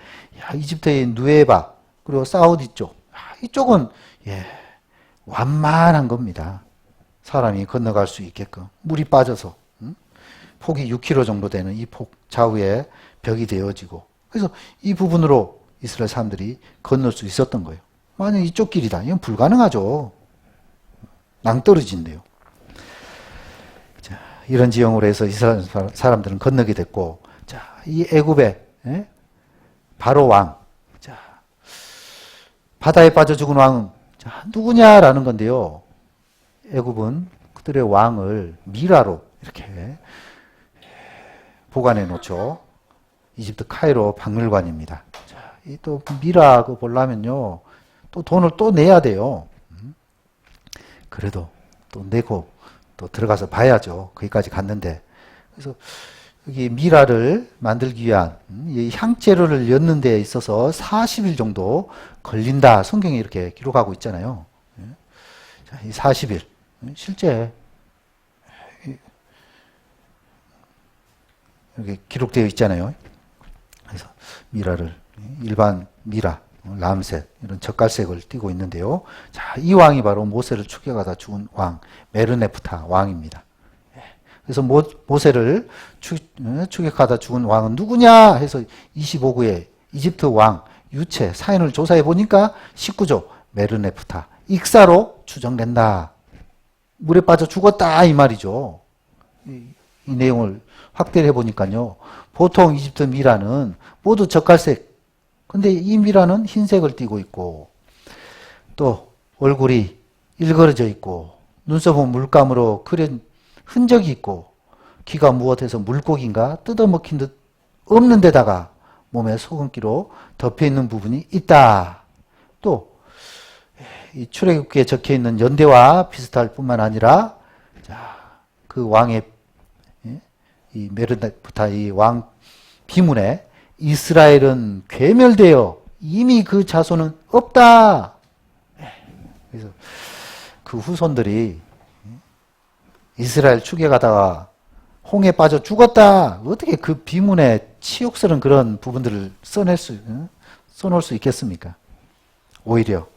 이집트의 누에바, 그리고 사우디 쪽, 이쪽은, 완만한 겁니다. 사람이 건너갈 수 있게끔. 물이 빠져서, 폭이 6km 정도 되는 이 폭 좌우에 벽이 되어지고. 그래서 이 부분으로 이스라엘 사람들이 건널 수 있었던 거예요. 만약 이쪽 길이다. 이건 불가능하죠. 낭떠러진데요. 자, 이런 지형으로 해서 이스라엘 사람들은 건너게 됐고, 자, 이 애굽의 바로 왕, 자, 바다에 빠져 죽은 왕은 누구냐라는 건데요. 애굽은 그들의 왕을 미라로 이렇게 보관해 놓죠. 이집트 카이로 박물관입니다. 자, 이 또 미라 그 보려면요, 또 돈을 또 내야 돼요. 그래도 또 내고 또 들어가서 봐야죠. 거기까지 갔는데. 그래서 여기 미라를 만들기 위한 이 향재료를 엿는 데 있어서 40일 정도 걸린다. 성경에 이렇게 기록하고 있잖아요. 자, 이 40일. 실제 여기 기록되어 있잖아요. 그래서 미라를, 일반 미라, 람셋, 이런 젓갈색을 띠고 있는데요. 자, 이 왕이 바로 모세를 추격하다 죽은 왕, 메르네프타 왕입니다. 그래서 모세를 추격하다 죽은 왕은 누구냐 해서 25구의 이집트 왕 유체 사인을 조사해 보니까 19조 메르네프타, 익사로 추정된다. 물에 빠져 죽었다 이 말이죠. 이 내용을 확대를 해보니까요. 보통 이집트 미라는 모두 젓갈색, 근데 이 미라는 흰색을 띠고 있고, 또 얼굴이 일그러져 있고, 눈썹은 물감으로 그린 흔적이 있고, 귀가 무엇해서 물고기인가 뜯어먹힌 듯 없는 데다가 몸에 소금기로 덮여있는 부분이 있다. 또 이 출애굽기에 적혀있는 연대와 비슷할 뿐만 아니라, 자, 그 왕의 이 메르네프타 이 왕 비문에 이스라엘은 괴멸되어 이미 그 자손은 없다. 그래서 그 후손들이 이스라엘 추격하다가 홍해에 빠져 죽었다. 어떻게 그 비문에 치욕스러운 그런 부분들을 써놓을 수 있겠습니까? 오히려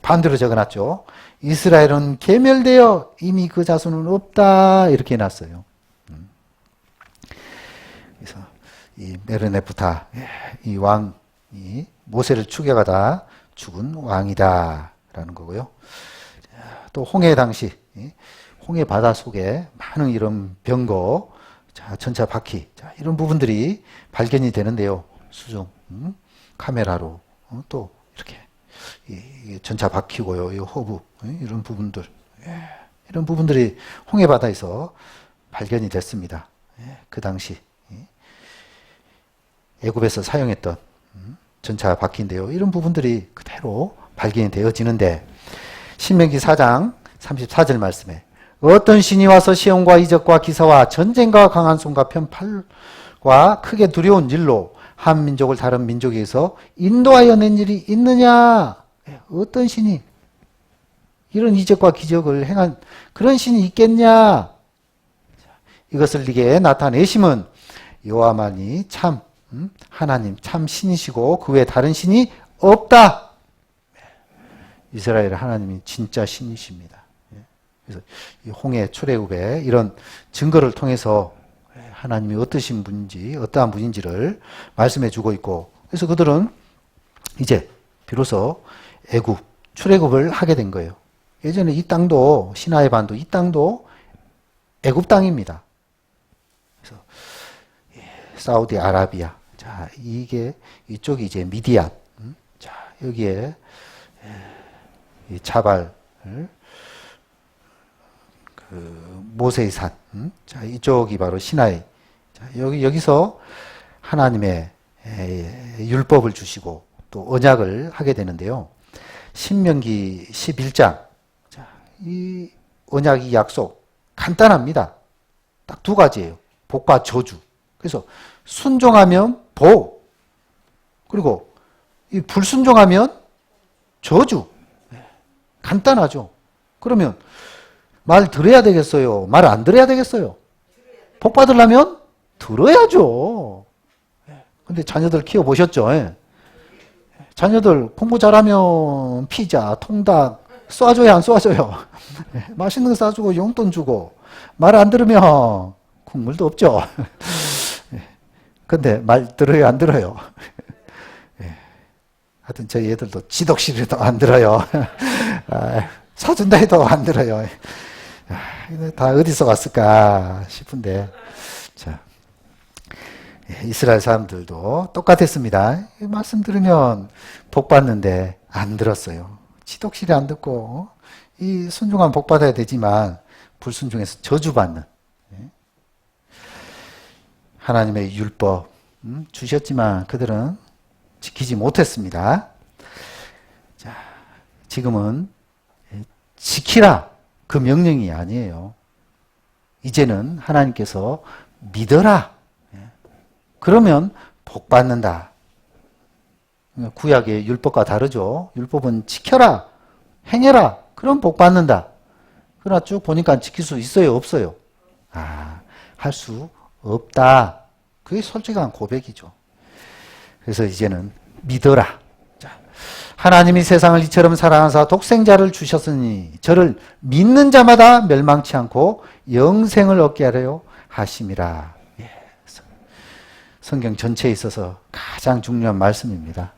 반대로 적어놨죠. 이스라엘은 괴멸되어 이미 그 자손은 없다. 이렇게 해놨어요. 그래서 이 메르네프타 이 왕이 모세를 추격하다 죽은 왕이다 라는 거고요. 또 홍해 당시 홍해 바다 속에 많은 이런 병거, 자, 전차 바퀴. 자, 이런 부분들이 발견이 되는데요. 수중, 카메라로, 또, 이렇게, 이 전차 바퀴고요. 이 허브, 이런 부분들. 예, 이런 부분들이 홍해바다에서 발견이 됐습니다. 예, 그 당시, 애굽에서 사용했던 전차 바퀴인데요. 이런 부분들이 그대로 발견이 되어지는데, 신명기 4장 34절 말씀에 어떤 신이 와서 시험과 이적과 기사와 전쟁과 강한 손과 편팔과 크게 두려운 일로 한 민족을 다른 민족에서 인도하여 낸 일이 있느냐? 어떤 신이 이런 이적과 기적을 행한 그런 신이 있겠냐? 이것을 네게 나타내심은 여호와만이 참 하나님 참 신이시고 그 외에 다른 신이 없다. 이스라엘 하나님이 진짜 신이십니다. 그래서 이 홍해 출애굽의 이런 증거를 통해서 하나님이 어떠신 분인지 어떠한 분인지를 말씀해 주고 있고, 그래서 그들은 이제 비로소 애굽 출애굽을 하게 된 거예요. 예전에 이 땅도 시나이 반도 이 땅도 애굽 땅입니다. 그래서 사우디아라비아, 자 이게 이쪽이 이제 미디안, 자 여기에 이 자발 그 모세의 산, 자 이쪽이 바로 시나이. 자, 여기서 하나님의 율법을 주시고 또 언약을 하게 되는데요. 신명기 11장. 자, 이 언약이 약속 간단합니다. 딱 두 가지예요. 복과 저주. 그래서 순종하면 복, 그리고 이 불순종하면 저주. 간단하죠. 그러면 말 들어야 되겠어요? 말 안 들어야 되겠어요? 복 받으려면 들어야죠. 근데 자녀들 키워보셨죠? 자녀들 공부 잘하면 피자, 통닭 쏴줘야 안 쏴줘요? 맛있는 거 싸주고 용돈 주고, 말 안 들으면 국물도 없죠. 근데 말 들어요, 안 들어요? 하여튼 저희 애들도 지독실에도 안 들어요. 사준다 해도 안 들어요. 다 어디서 왔을까 싶은데, 자, 이스라엘 사람들도 똑같았습니다. 말씀 들으면 복 받는데 안 들었어요. 지독실에 안 듣고, 이 순종하면 복 받아야 되지만 불순종해서 저주받는, 하나님의 율법 주셨지만 그들은 지키지 못했습니다. 자, 지금은 지키라 그 명령이 아니에요. 이제는 하나님께서 믿어라. 그러면 복 받는다. 구약의 율법과 다르죠. 율법은 지켜라, 행해라. 그럼 복 받는다. 그러나 쭉 보니까 지킬 수 있어요, 없어요? 할 수 없다. 그게 솔직한 고백이죠. 그래서 이제는 믿어라. 자, 하나님이 세상을 이처럼 사랑하사 독생자를 주셨으니 저를 믿는 자마다 멸망치 않고 영생을 얻게 하려 하심이라. 예. 성경 전체에 있어서 가장 중요한 말씀입니다.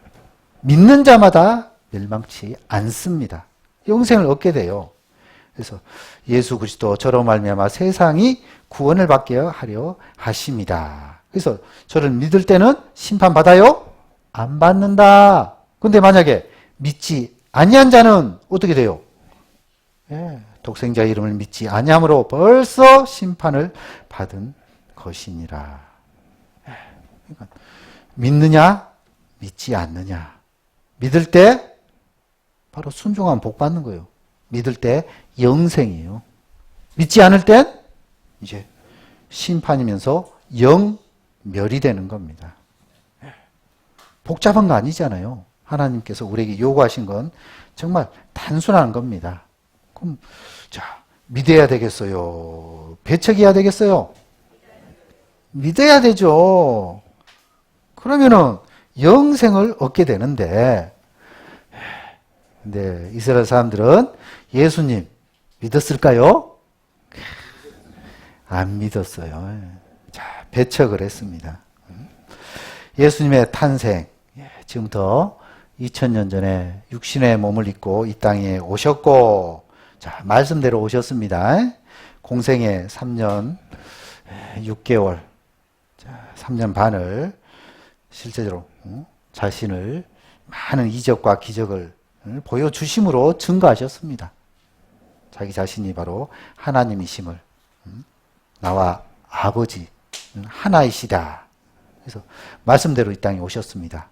믿는 자마다 멸망치 않습니다. 영생을 얻게 돼요. 그래서 예수 그리스도 저로 말미암아 세상이 구원을 받게 하려 하십니다. 그래서 저를 믿을 때는 심판받아요? 안 받는다. 근데 만약에 믿지 아니한 자는 어떻게 돼요? 독생자 이름을 믿지 아니함으로 벌써 심판을 받은 것이니라. 그러니까 믿느냐, 믿지 않느냐. 믿을 때 바로 순종하면 복 받는 거예요. 믿을 때 영생이에요. 믿지 않을 땐 이제 심판이면서 영멸이 되는 겁니다. 복잡한 거 아니잖아요. 하나님께서 우리에게 요구하신 건 정말 단순한 겁니다. 그럼 자, 믿어야 되겠어요? 배척해야 되겠어요? 믿어야 되죠. 그러면은 영생을 얻게 되는데, 근데 이스라엘 사람들은 예수님 믿었을까요? 안 믿었어요. 자, 배척을 했습니다. 예수님의 탄생, 지금부터 2000년 전에 육신의 몸을 입고 이 땅에 오셨고, 자, 말씀대로 오셨습니다. 공생애 3년 6개월, 3년 반을 실제로 자신을 많은 이적과 기적을 보여주심으로 증거하셨습니다. 자기 자신이 바로 하나님이심을, 나와 아버지 하나이시다. 그래서 말씀대로 이 땅에 오셨습니다.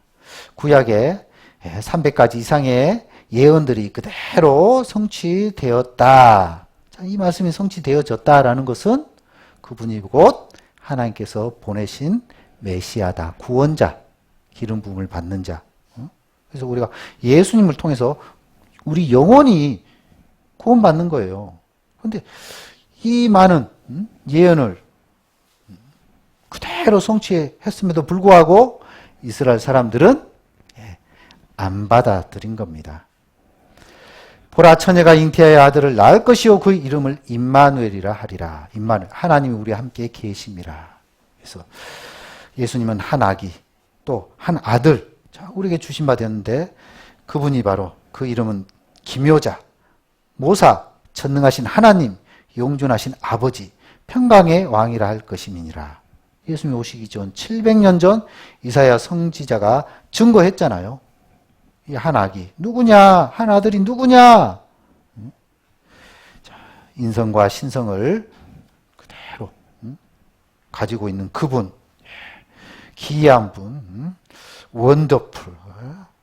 구약에 300가지 이상의 예언들이 그대로 성취되었다. 이 말씀이 성취되어졌다라는 것은 그분이 곧 하나님께서 보내신 메시아다. 구원자, 기름 부음을 받는 자. 그래서 우리가 예수님을 통해서 우리 영혼이 구원받는 거예요. 그런데 이 많은 예언을 그대로 성취했음에도 불구하고 이스라엘 사람들은 안 받아들인 겁니다. 보라, 처녀가 잉태하여 아들을 낳을 것이요 그 이름을 임마누엘이라 하리라. 임마누엘, 하나님이 우리와 함께 계심이라. 그래서 예수님은 한 아기, 또 한 아들, 우리에게 주신 바 되었는데 그분이 바로, 그 이름은 기묘자, 모사, 전능하신 하나님, 용존하신 아버지, 평강의 왕이라 할 것임이니라. 예수님이 오시기 전 700년 전 이사야 선지자가 증거했잖아요. 이 한 아기 누구냐? 한 아들이 누구냐? 인성과 신성을 그대로 가지고 있는 그분, 기이한 분, 원더풀,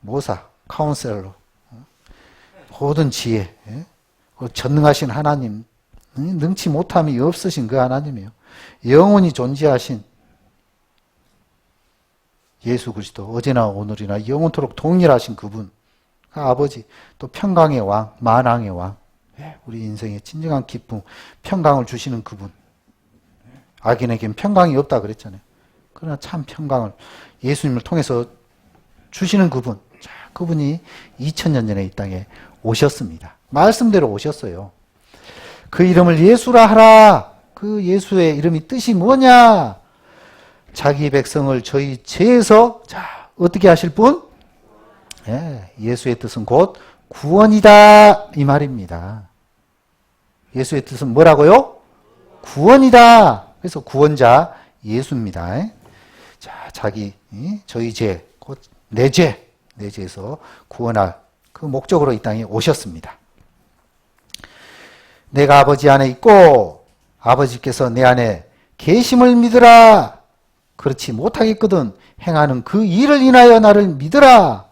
모사, 카운셀러, 모든 지혜, 전능하신 하나님, 능치 못함이 없으신 그 하나님이에요. 영원히 존재하신 예수 그리스도, 어제나 오늘이나 영원토록 동일하신 그분, 그 아버지, 또 평강의 왕, 만왕의 왕, 우리 인생의 진정한 기쁨, 평강을 주시는 그분. 악인에겐 평강이 없다 그랬잖아요. 그러나 참 평강을 예수님을 통해서 주시는 그분, 그분이 2000년 전에 이 땅에 오셨습니다. 말씀대로 오셨어요. 그 이름을 예수라 하라. 그 예수의 이름이 뜻이 뭐냐? 자기 백성을 저희 죄에서 어떻게 하실 분? 예수의 뜻은 곧 구원이다 이 말입니다. 예수의 뜻은 뭐라고요? 구원이다. 그래서 구원자 예수입니다. 저희 죄, 곧 내 죄에서 구원할 그 목적으로 이 땅에 오셨습니다. 내가 아버지 안에 있고 아버지께서 내 안에 계심을 믿으라. 그렇지 못하겠거든 행하는 그 일을 인하여 나를 믿으라.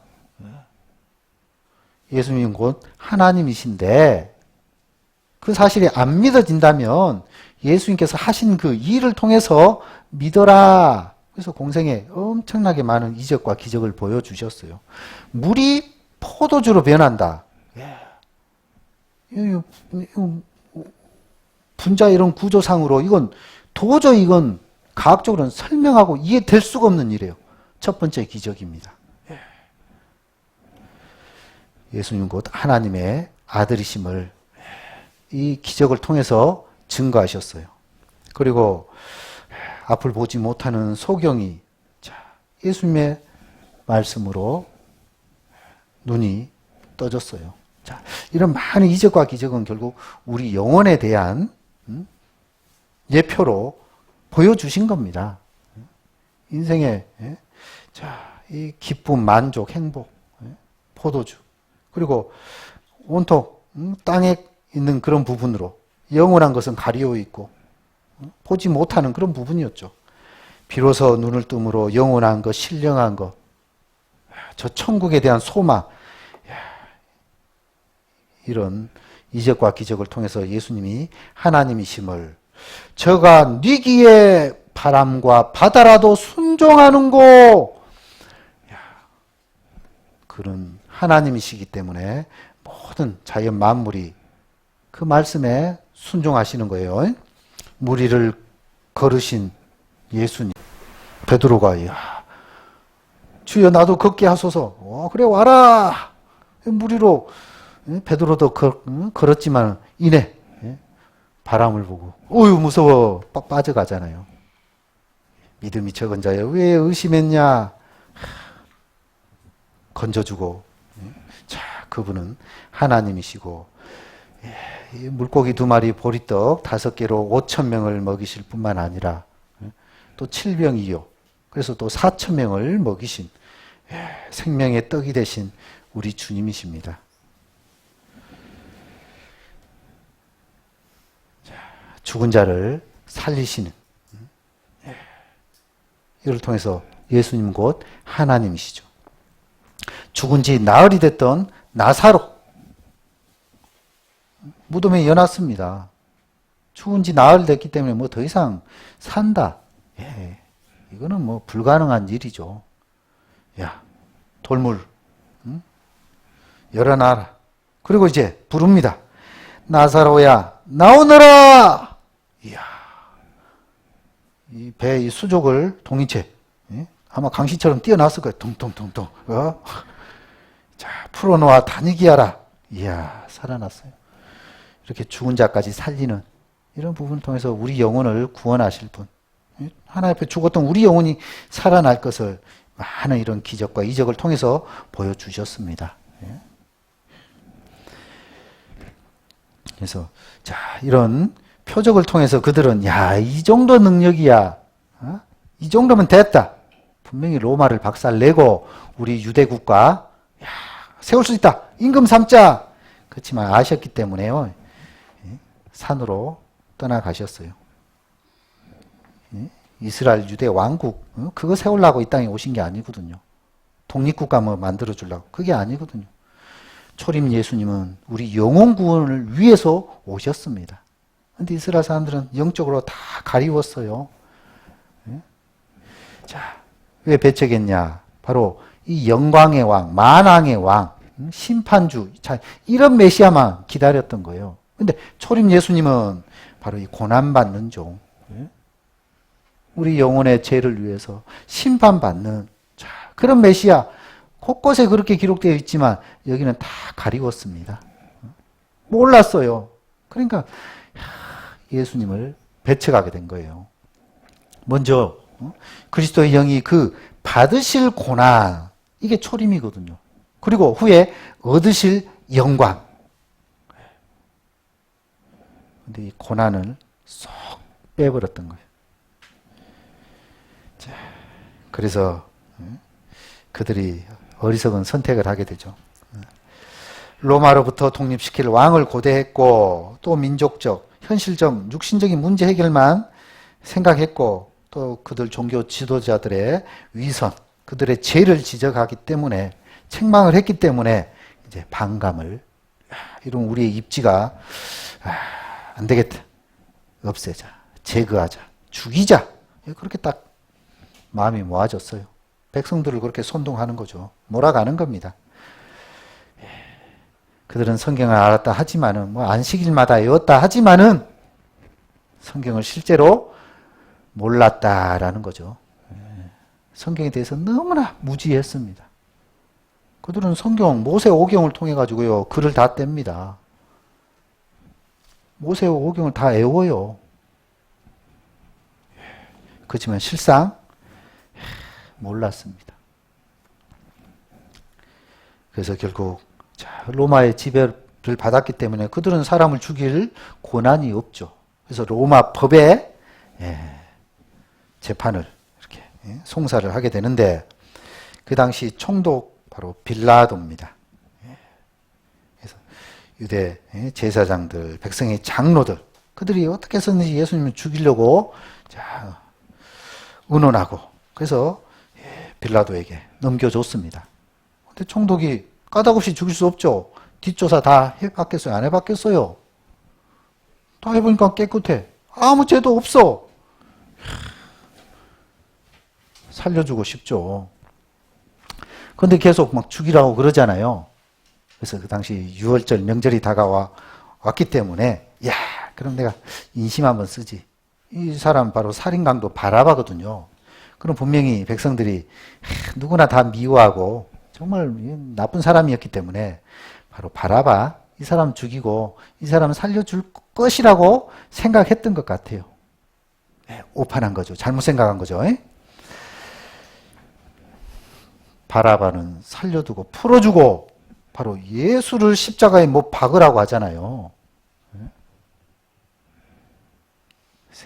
예수님은 곧 하나님이신데 그 사실이 안 믿어진다면 예수님께서 하신 그 일을 통해서 믿어라. 그래서 공생에 엄청나게 많은 이적과 기적을 보여주셨어요. 물이 포도주로 변한다. 분자 이런 구조상으로 도저히 이건 과학적으로는 설명하고 이해될 수가 없는 일이에요. 첫 번째 기적입니다. 예수님 곧 하나님의 아들이심을 이 기적을 통해서 증거하셨어요. 그리고 앞을 보지 못하는 소경이 예수님의 말씀으로 눈이 떠졌어요. 이런 많은 이적과 기적은 결국 우리 영혼에 대한 예표로 보여주신 겁니다. 인생의 이 기쁨, 만족, 행복, 포도주, 그리고 온통 땅에 있는 그런 부분으로 영원한 것은 가리워 있고 보지 못하는 그런 부분이었죠. 비로소 눈을 뜸으로 영원한 것, 신령한 것, 저 천국에 대한 소망, 이런 이적과 기적을 통해서 예수님이 하나님이심을, 저가 뉘기에 바람과 바다라도 순종하는고, 그런 하나님이시기 때문에 모든 자연 만물이 그 말씀에 순종하시는 거예요. 물 위를 걸으신 예수님. 베드로가 주여 나도 걷게 하소서. 그래 와라. 물 위로 베드로도 걸었지만 이내 바람을 보고 어휴 무서워 빠져가잖아요. 믿음이 적은 자여 왜 의심했냐. 건져주고. 자, 그분은 하나님이시고 이 물고기 2마리, 보리떡 5개로 5,000명을 먹이실 뿐만 아니라 또 7병이요. 그래서 또 4,000명을 먹이신 생명의 떡이 되신 우리 주님이십니다. 죽은 자를 살리시는, 이를 통해서 예수님 곧 하나님이시죠. 죽은 지 나흘이 됐던 나사로 무덤에 여놨습니다. 죽은 지 나흘 됐기 때문에 뭐 더 이상 산다. 이거는 뭐 불가능한 일이죠. 야, 돌물, 열어놔라. 그리고 이제 부릅니다. 나사로야, 나오너라! 이야, 이 배, 이 수족을 동이체, 아마 강시처럼 뛰어났을 거예요. 둥둥둥둥. 자, 풀어놓아 다니게 하라. 이야, 살아났어요. 이렇게 죽은 자까지 살리는 이런 부분을 통해서 우리 영혼을 구원하실 분. 하나님 앞에 죽었던 우리 영혼이 살아날 것을 많은 이런 기적과 이적을 통해서 보여주셨습니다. 그래서 자, 이런 표적을 통해서 그들은 야, 이 정도 능력이야. 이 정도면 됐다. 분명히 로마를 박살내고 우리 유대국가 야, 세울 수 있다. 임금 삼자. 그렇지만 아셨기 때문에요. 산으로 떠나가셨어요. 이스라엘 유대 왕국 그거 세우려고 이 땅에 오신 게 아니거든요. 독립국가 뭐 만들어주려고. 그게 아니거든요. 초림 예수님은 우리 영혼 구원을 위해서 오셨습니다. 근데 이스라엘 사람들은 영적으로 다 가리웠어요. 자, 왜 배척했냐? 바로 이 영광의 왕, 만왕의 왕, 심판주, 자, 이런 메시아만 기다렸던 거예요. 근데 초림 예수님은 바로 이 고난받는 종, 우리 영혼의 죄를 위해서 심판받는 자, 그런 메시아, 곳곳에 그렇게 기록되어 있지만 여기는 다 가리웠습니다. 몰랐어요. 그러니까 예수님을 배척하게 된 거예요. 먼저 그리스도의 영이 그 받으실 고난, 이게 초림이거든요. 그리고 후에 얻으실 영광. 근데 이 고난을 쏙 빼버렸던 거예요. 자, 그래서 그들이 어리석은 선택을 하게 되죠. 로마로부터 독립시킬 왕을 고대했고 또 민족적, 현실적, 육신적인 문제 해결만 생각했고 또 그들 종교 지도자들의 위선, 그들의 죄를 지적하기 때문에 책망을 했기 때문에 이제 반감을 이런 우리의 입지가 안 되겠다. 없애자. 제거하자. 죽이자. 그렇게 딱 마음이 모아졌어요. 백성들을 그렇게 선동하는 거죠. 몰아가는 겁니다. 그들은 성경을 알았다 하지만은 뭐 안식일마다 외웠다 하지만은 성경을 실제로 몰랐다라는 거죠. 성경에 대해서 너무나 무지했습니다. 그들은 성경 모세 오경을 통해 가지고요 글을 다 뗍니다. 모세 오경을 다 외워요. 그렇지만 실상 몰랐습니다. 그래서 결국 로마의 지배를 받았기 때문에 그들은 사람을 죽일 권한이 없죠. 그래서 로마 법에 재판을 이렇게 송사를 하게 되는데 그 당시 총독 바로 빌라도입니다. 그래서 유대 제사장들, 백성의 장로들 그들이 어떻게 해서든지 예수님을 죽이려고 의논하고 그래서 빌라도에게 넘겨줬습니다. 근데 총독이 까닭없이 죽일 수 없죠. 뒷조사 다 해봤겠어요? 안 해봤겠어요? 다 해보니까 깨끗해. 아무 죄도 없어. 살려주고 싶죠. 그런데 계속 막 죽이라고 그러잖아요. 그래서 그 당시 유월절 명절이 다가왔기 때문에 야, 그럼 내가 인심 한번 쓰지. 이 사람 바로 살인강도 바라바거든요. 그럼 분명히 백성들이 누구나 다 미워하고 정말 나쁜 사람이었기 때문에 바로 바라바 이 사람 죽이고 이 사람 살려줄 것이라고 생각했던 것 같아요. 오판한 거죠. 잘못 생각한 거죠. 바라바는 살려두고 풀어주고 바로 예수를 십자가에 못 박으라고 하잖아요.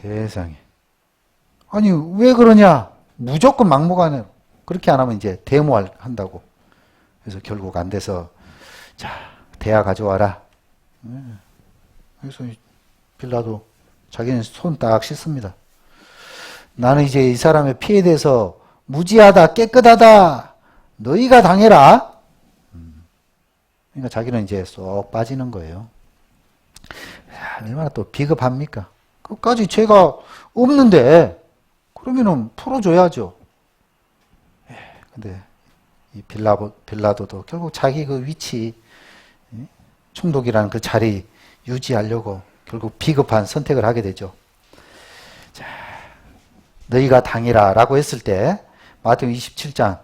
세상에. 아니, 왜 그러냐? 무조건 막무가내. 그렇게 안 하면 이제 데모한다고. 그래서 결국 안 돼서, 자, 대야 가져와라. 그래서 빌라도 자기는 손 딱 씻습니다. 나는 이제 이 사람의 피에 대해서 무지하다, 깨끗하다. 너희가 당해라. 그러니까 자기는 이제 쏙 빠지는 거예요. 야, 얼마나 또 비겁합니까? 끝까지 죄가 없는데, 그러면은 풀어줘야죠. 근데 이 빌라도도 결국 자기 그 위치, 총독이라는 그 자리 유지하려고 결국 비겁한 선택을 하게 되죠. 자, 너희가 당해라 라고 했을 때, 마태복음 27장, 자,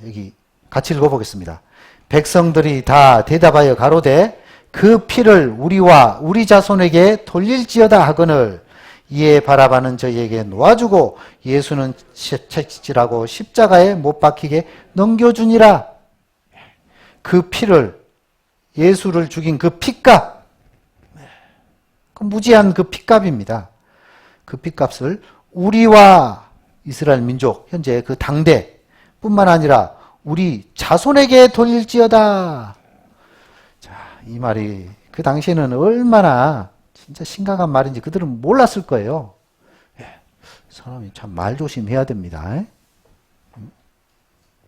여기 같이 읽어보겠습니다. 백성들이 다 대답하여 가로되 그 피를 우리와 우리 자손에게 돌릴지어다 하거늘 이에 바라바는 저희에게 놓아주고 예수는 채찍질하고 십자가에 못 박히게 넘겨주니라. 그 피를, 예수를 죽인 그 핏값, 그 무지한 그 핏값입니다. 그 핏값을 우리와 이스라엘 민족, 현재 그 당대 뿐만 아니라 우리 자손에게 돌릴지어다. 자, 이 말이 그 당시에는 얼마나 진짜 심각한 말인지 그들은 몰랐을 거예요. 사람이 참 말조심해야 됩니다.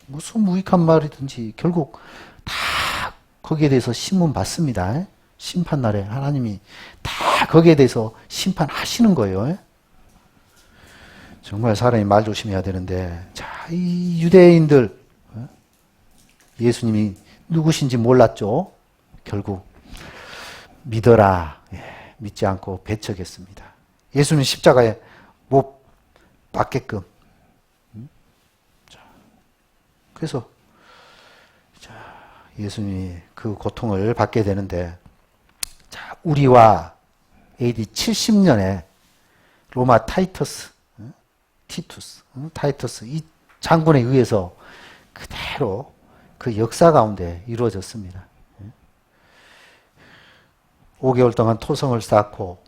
무슨 무익한 말이든지 결국 다 거기에 대해서 신문 받습니다. 심판날에 하나님이 다 거기에 대해서 심판하시는 거예요. 정말 사람이 말조심해야 되는데, 자, 이 유대인들 예수님이 누구신지 몰랐죠. 결국 믿어라. 믿지 않고 배척했습니다. 예수는 십자가에 못 박게끔. 그래서 예수님이 그 고통을 받게 되는데, 자, 우리와 AD 70년에 로마 타이투스 이 장군에 의해서 그대로 그 역사 가운데 이루어졌습니다. 5개월 동안 토성을 쌓고,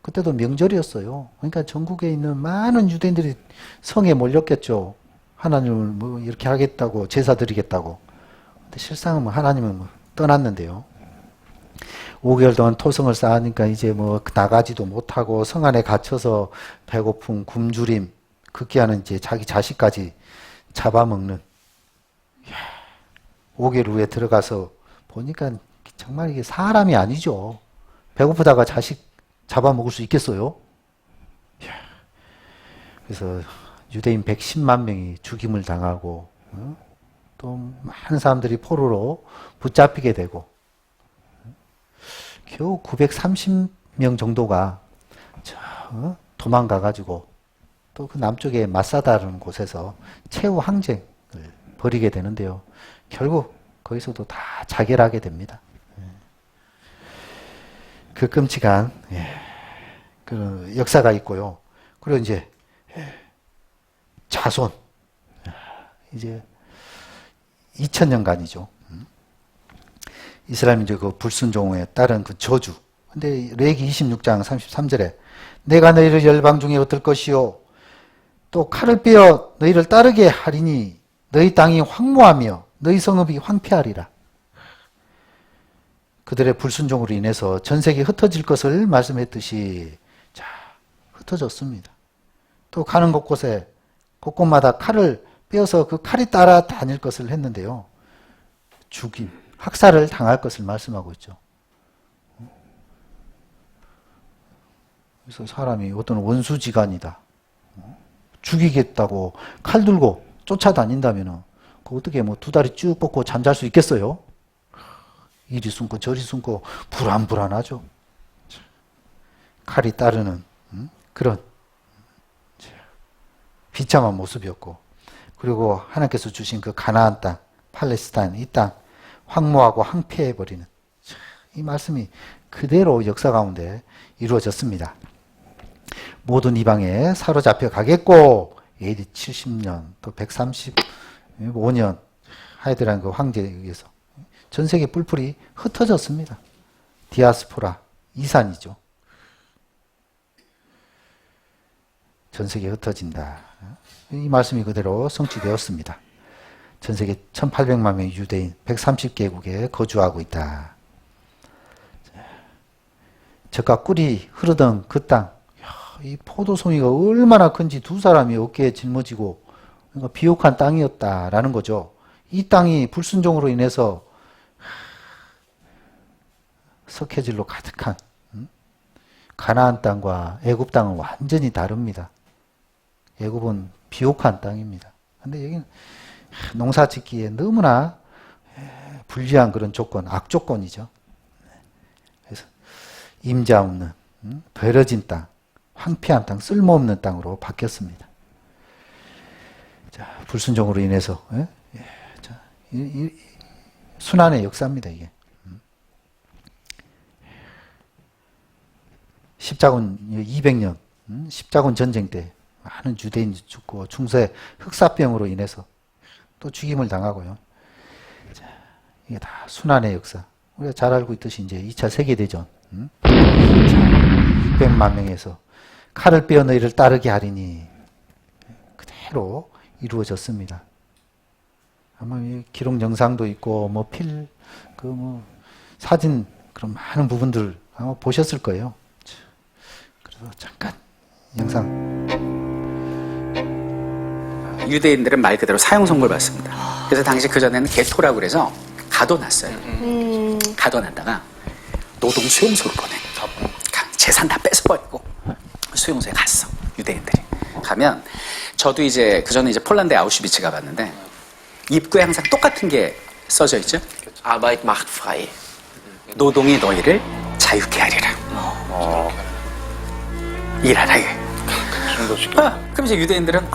그때도 명절이었어요. 그러니까 전국에 있는 많은 유대인들이 성에 몰렸겠죠. 하나님을 뭐 이렇게 하겠다고, 제사 드리겠다고. 근데 실상은 하나님은 떠났는데요. 5개월 동안 토성을 쌓으니까 이제 뭐 나가지도 못하고 성 안에 갇혀서 배고픔, 굶주림, 극기하는 이제 자기 자식까지 잡아먹는. 5개월 후에 들어가서 보니까 정말 이게 사람이 아니죠. 배고프다가 자식 잡아먹을 수 있겠어요? 그래서 유대인 110만 명이 죽임을 당하고, 또 많은 사람들이 포로로 붙잡히게 되고, 겨우 930명 정도가 도망가가지고 또 그 남쪽에 마사다라는 곳에서 최후 항쟁을 벌이게 되는데요. 결국 거기서도 다 자결하게 됩니다. 그 끔찍한 그 역사가 있고요. 그리고 이제 자손, 이제 2000년간이죠. 이스라엘 민족의 그 불순종에 따른 그 저주. 근데 레위기 26장 33절에 내가 너희를 열방 중에 얻을 것이요 또 칼을 빼어 너희를 따르게 하리니 너희 땅이 황무하며 너희 성읍이 황폐하리라. 그들의 불순종으로 인해서 전색이 흩어질 것을 말씀했듯이, 자, 흩어졌습니다. 또 가는 곳곳에 곳곳마다 칼을 빼어서 그 칼이 따라 다닐 것을 했는데요. 죽임, 학살을 당할 것을 말씀하고 있죠. 그래서 사람이 어떤 원수지간이다, 죽이겠다고 칼 들고 쫓아다닌다면 그 어떻게 뭐 두 다리 쭉 뻗고 잠잘 수 있겠어요? 이리 숨고 저리 숨고 불안불안하죠. 칼이 따르는 그런 비참한 모습이었고, 그리고 하나님께서 주신 그 가나안 땅, 팔레스타인 이 땅 황무하고 황폐해버리는 이 말씀이 그대로 역사 가운데 이루어졌습니다. 모든 이방에 사로잡혀 가겠고, AD 70년 또 135년 하이드라는 그 황제에 의해서 전 세계 뿔뿔이 흩어졌습니다. 디아스포라, 이산이죠. 전 세계에 흩어진다. 이 말씀이 그대로 성취되었습니다. 전 세계 1800만 명의 유대인 130개국에 거주하고 있다. 젖과 꿀이 흐르던 그 땅, 이 포도송이가 얼마나 큰지 두 사람이 어깨에 짊어지고 그러니까 비옥한 땅이었다라는 거죠. 이 땅이 불순종으로 인해서 석회질로 가득한 가나안 땅과 애굽 땅은 완전히 다릅니다. 애굽은 비옥한 땅입니다. 근데 여기는 농사 짓기에 너무나 불리한 그런 조건, 악조건이죠. 그래서 임자 없는 버려진 땅, 황폐한 땅, 쓸모없는 땅으로 바뀌었습니다. 자, 불순종으로 인해서 순환의 역사입니다. 이게 십자군 200년 십자군 전쟁 때 많은 유대인이 죽고 중세 흑사병으로 인해서 또 죽임을 당하고요. 자, 이게 다 순환의 역사. 우리가 잘 알고 있듯이 이제 2차 세계대전. 자, 600만 명에서 칼을 빼어 너희를 따르게 하리니 그대로 이루어졌습니다. 아마 기록 영상도 있고 사진 그런 많은 부분들 아마 보셨을 거예요. 그래서 잠깐 영상. 유대인들은 말 그대로 사형선고를 받습니다. 그래서 당시 그전에는 게토라고 그래서 가둬놨어요. 가둬놨다가 노동 수용소로 보내. 재산 다 뺏어버리고 수용소에 갔어. 유대인들이. 가면 저도 이제 그전에 이제 폴란드의 아우슈비츠 가봤는데 입구에 항상 똑같은 게 써져 있죠. Arbeit macht frei. 노동이 너희를 자유케 하리라. 일하라. 그럼 이제 유대인들은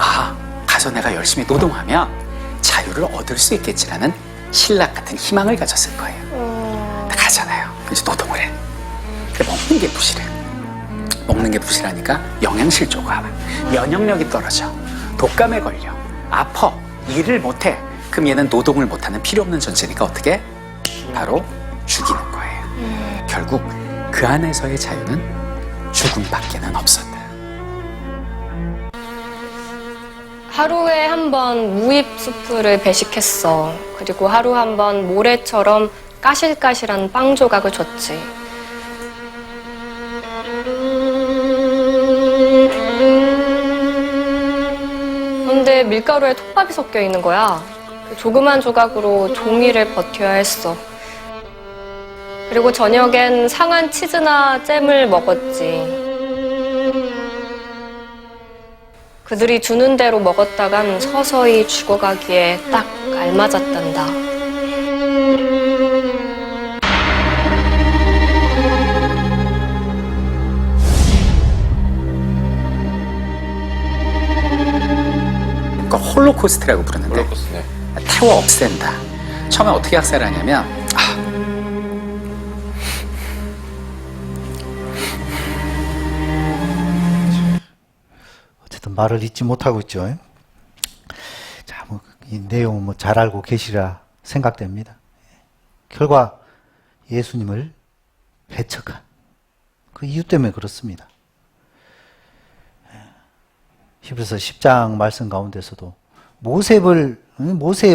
가서 내가 열심히 노동하면 자유를 얻을 수 있겠지라는 신락 같은 희망을 가졌을 거예요. 가잖아요. 이제 노동을 해. 먹는 게 부실해. 먹는 게 부실하니까 영양실조가 와. 면역력이 떨어져. 독감에 걸려. 아파. 일을 못해. 그럼 얘는 노동을 못하는 필요 없는 존재니까 어떻게? 바로 죽이는 거예요. 결국 그 안에서의 자유는 죽음밖에는 없었다. 하루에 한 번 무잎 수프를 배식했어. 그리고 하루 한 번 모래처럼 까실까실한 빵 조각을 줬지. 그런데 밀가루에 톱밥이 섞여 있는 거야. 그 조그만 조각으로 종일을 버텨야 했어. 그리고 저녁엔 상한 치즈나 잼을 먹었지. 그들이 주는 대로 먹었다간 서서히 죽어가기에 딱 알맞았단다. 그러니까 홀로코스트라고 부르는데 태워 없앤다. 처음에 어떻게 학살을 하냐면 어쨌든 말을 잊지 못하고 있죠. 자, 이 내용은 잘 알고 계시라 생각됩니다. 결과 예수님을 배척한 그 이유 때문에 그렇습니다. 히브리서 10장 말씀 가운데서도 모세의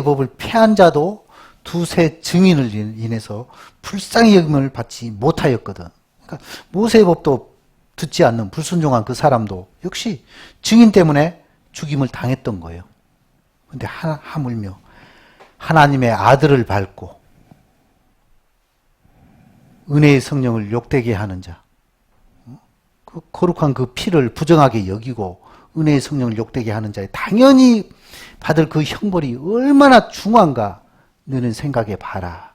법을 폐한 자도 두세 증인을 인해서 불쌍히 여김을 받지 못하였거든. 그러니까 모세의 법도 듣지 않는 불순종한 그 사람도 역시 증인 때문에 죽임을 당했던 거예요. 그런데 하물며 하나님의 아들을 밟고 은혜의 성령을 욕되게 하는 자, 그 거룩한 그 피를 부정하게 여기고 은혜의 성령을 욕되게 하는 자에 당연히 받을 그 형벌이 얼마나 중한가 너는 생각해 봐라.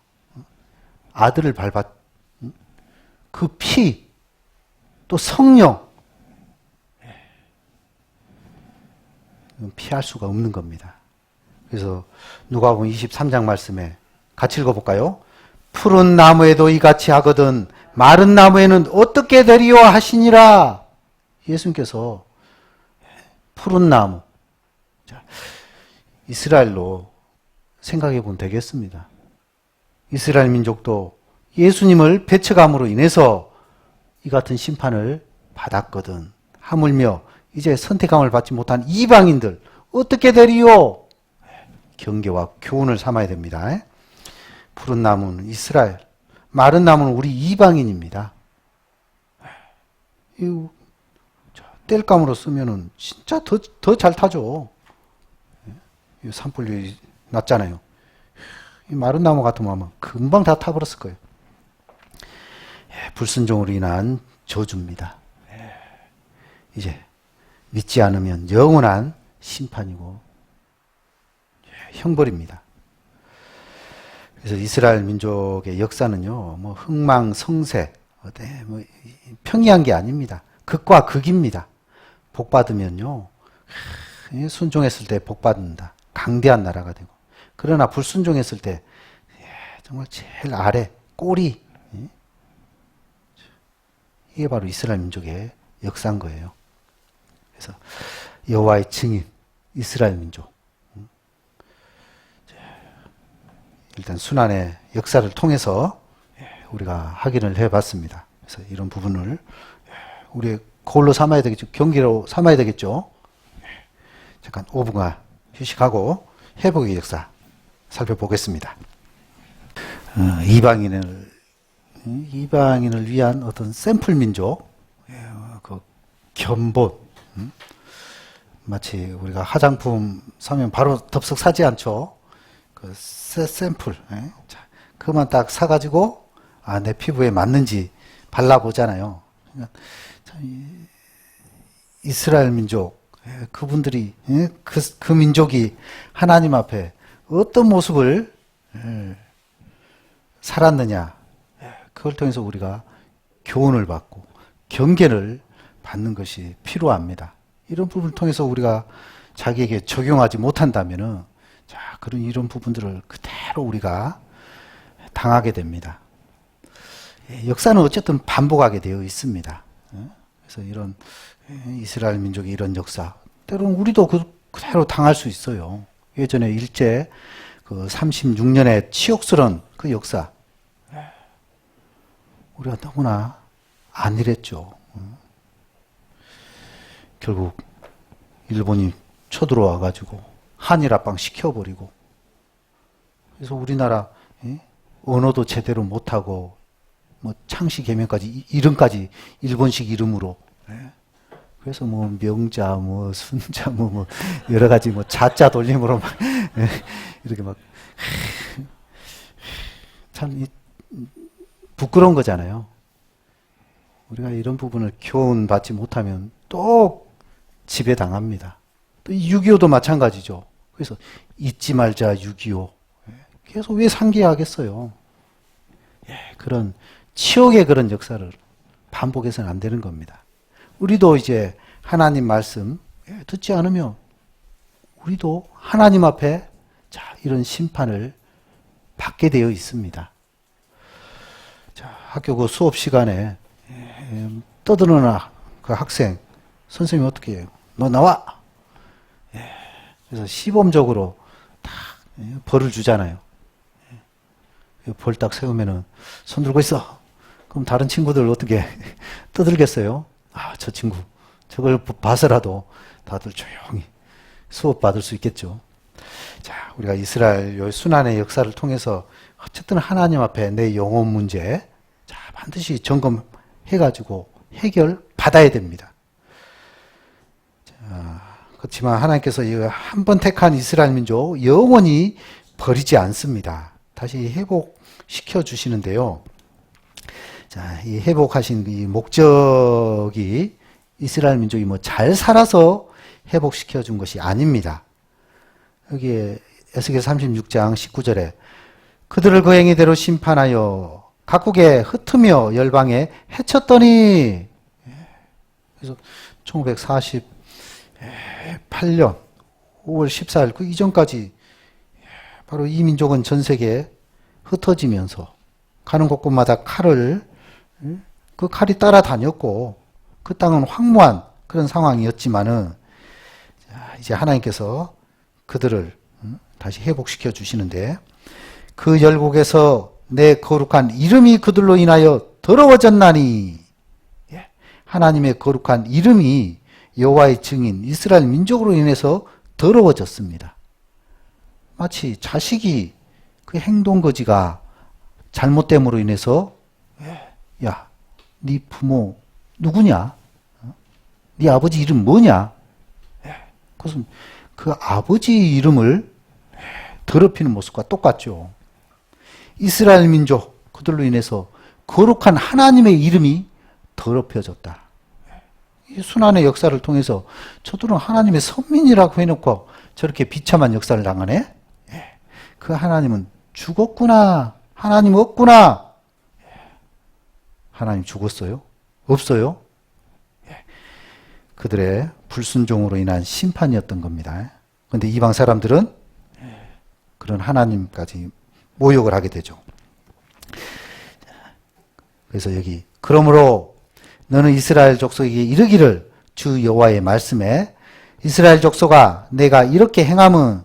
아들을 밟았 그 피, 또 성령 피할 수가 없는 겁니다. 그래서 누가복음 23장 말씀에 같이 읽어볼까요? 푸른 나무에도 이같이 하거든 마른 나무에는 어떻게 되리요 하시니라. 예수님께서 푸른 나무, 이스라엘로 생각해 보면 되겠습니다. 이스라엘 민족도 예수님을 배척함으로 인해서 이 같은 심판을 받았거든. 하물며 이제 선택함을 받지 못한 이방인들 어떻게 되리요? 경계와 교훈을 삼아야 됩니다. 푸른 나무는 이스라엘, 마른 나무는 우리 이방인입니다. 이 땔감으로 쓰면은 진짜 더 잘 타죠. 이 산불이 났잖아요. 이 마른 나무 같으면 아마 금방 다 타버렸을 거예요. 불순종으로 인한 저주입니다. 이제 믿지 않으면 영원한 심판이고 형벌입니다. 그래서 이스라엘 민족의 역사는요, 뭐 흥망성쇠, 뭐 평이한 게 아닙니다. 극과 극입니다. 복 받으면요, 순종했을 때 복 받는다. 강대한 나라가 되고, 그러나 불순종했을 때 정말 제일 아래 꼬리, 이게 바로 이스라엘 민족의 역사인 거예요. 그래서 여호와의 증인, 이스라엘 민족. 일단 순환의 역사를 통해서 우리가 확인을 해봤습니다. 그래서 이런 부분을 우리 거울로 삼아야 되겠죠. 경기로 삼아야 되겠죠. 잠깐 5분간 휴식하고 회복의 역사 살펴보겠습니다. 이방인을 위한 어떤 샘플 민족, 그 견본, 마치 우리가 화장품 사면 바로 덥석 사지 않죠. 그 샘플, 자, 그만 딱 사가지고 내 피부에 맞는지 발라보잖아요. 이스라엘 민족, 그분들이 그 민족이 하나님 앞에 어떤 모습을 살았느냐, 그걸 통해서 우리가 교훈을 받고 경계를 받는 것이 필요합니다. 이런 부분을 통해서 우리가 자기에게 적용하지 못한다면은, 자, 그런 이런 부분들을 그대로 우리가 당하게 됩니다. 역사는 어쨌든 반복하게 되어 있습니다. 그래서 이런 이스라엘 민족의 이런 역사, 때로는 우리도 그대로 당할 수 있어요. 예전에 일제 그 36년의 치욕스러운 그 역사, 우리가 너무나 안일했죠. 결국 일본이 쳐들어와가지고 한일 합방 시켜버리고, 그래서 우리나라 언어도 제대로 못하고 뭐 창씨 개명까지 이름까지 일본식 이름으로, 그래서 뭐 명자 뭐 순자 뭐 여러 가지 뭐 자자 돌림으로 막 이렇게 막 참 부끄러운 거잖아요. 우리가 이런 부분을 교훈 받지 못하면 또 지배당합니다. 또 6.25도 마찬가지죠. 그래서 잊지 말자 6.25. 계속 왜 상기하겠어요? 그런 치욕의 그런 역사를 반복해서는 안 되는 겁니다. 우리도 이제 하나님 말씀 듣지 않으면 우리도 하나님 앞에 자, 이런 심판을 받게 되어 있습니다. 자, 학교 그 수업 시간에 떠드는 그 학생, 선생님이 어떻게 해요? 너 나와! 그래서 시범적으로 딱 벌을 주잖아요. 벌 딱 세우면은 손 들고 있어. 그럼 다른 친구들 어떻게 떠들겠어요? 저 친구 저걸 봐서라도 다들 조용히 수업 받을 수 있겠죠. 자, 우리가 이스라엘 순환의 역사를 통해서 어쨌든 하나님 앞에 내 영혼 문제, 자, 반드시 점검해가지고 해결 받아야 됩니다. 자, 그렇지만 하나님께서 한 번 택한 이스라엘 민족 영원히 버리지 않습니다. 다시 회복시켜 주시는데요. 자, 이 회복하신 이 목적이 이스라엘 민족이 뭐 잘 살아서 회복시켜 준 것이 아닙니다. 여기에 에스겔 36장 19절에 그들을 그 행위대로 심판하여 각국에 흩으며 열방에 해쳤더니, 그래서 1948년 5월 14일 그 이전까지 바로 이 민족은 전 세계에 흩어지면서 가는 곳곳마다 그 칼이 따라다녔고 그 땅은 황무한 그런 상황이었지만은 이제 하나님께서 그들을 다시 회복시켜 주시는데, 그 열국에서 내 거룩한 이름이 그들로 인하여 더러워졌나니, 하나님의 거룩한 이름이 여호와의 증인 이스라엘 민족으로 인해서 더러워졌습니다. 마치 자식이 그 행동 거지가 잘못됨으로 인해서 야, 네 부모 누구냐? 네 아버지 이름 뭐냐? 그것은 그 아버지 이름을 더럽히는 모습과 똑같죠. 이스라엘 민족 그들로 인해서 거룩한 하나님의 이름이 더럽혀졌다. 이 순환의 역사를 통해서 저들은 하나님의 선민이라고 해놓고 저렇게 비참한 역사를 당하네? 그 하나님은 죽었구나. 하나님 없구나. 하나님 죽었어요? 없어요? 그들의 불순종으로 인한 심판이었던 겁니다. 그런데 이방 사람들은 그런 하나님까지 모욕을 하게 되죠. 그래서 여기 그러므로 너는 이스라엘 족속에게 이르기를 주 여호와의 말씀에 이스라엘 족속아 내가 이렇게 행함은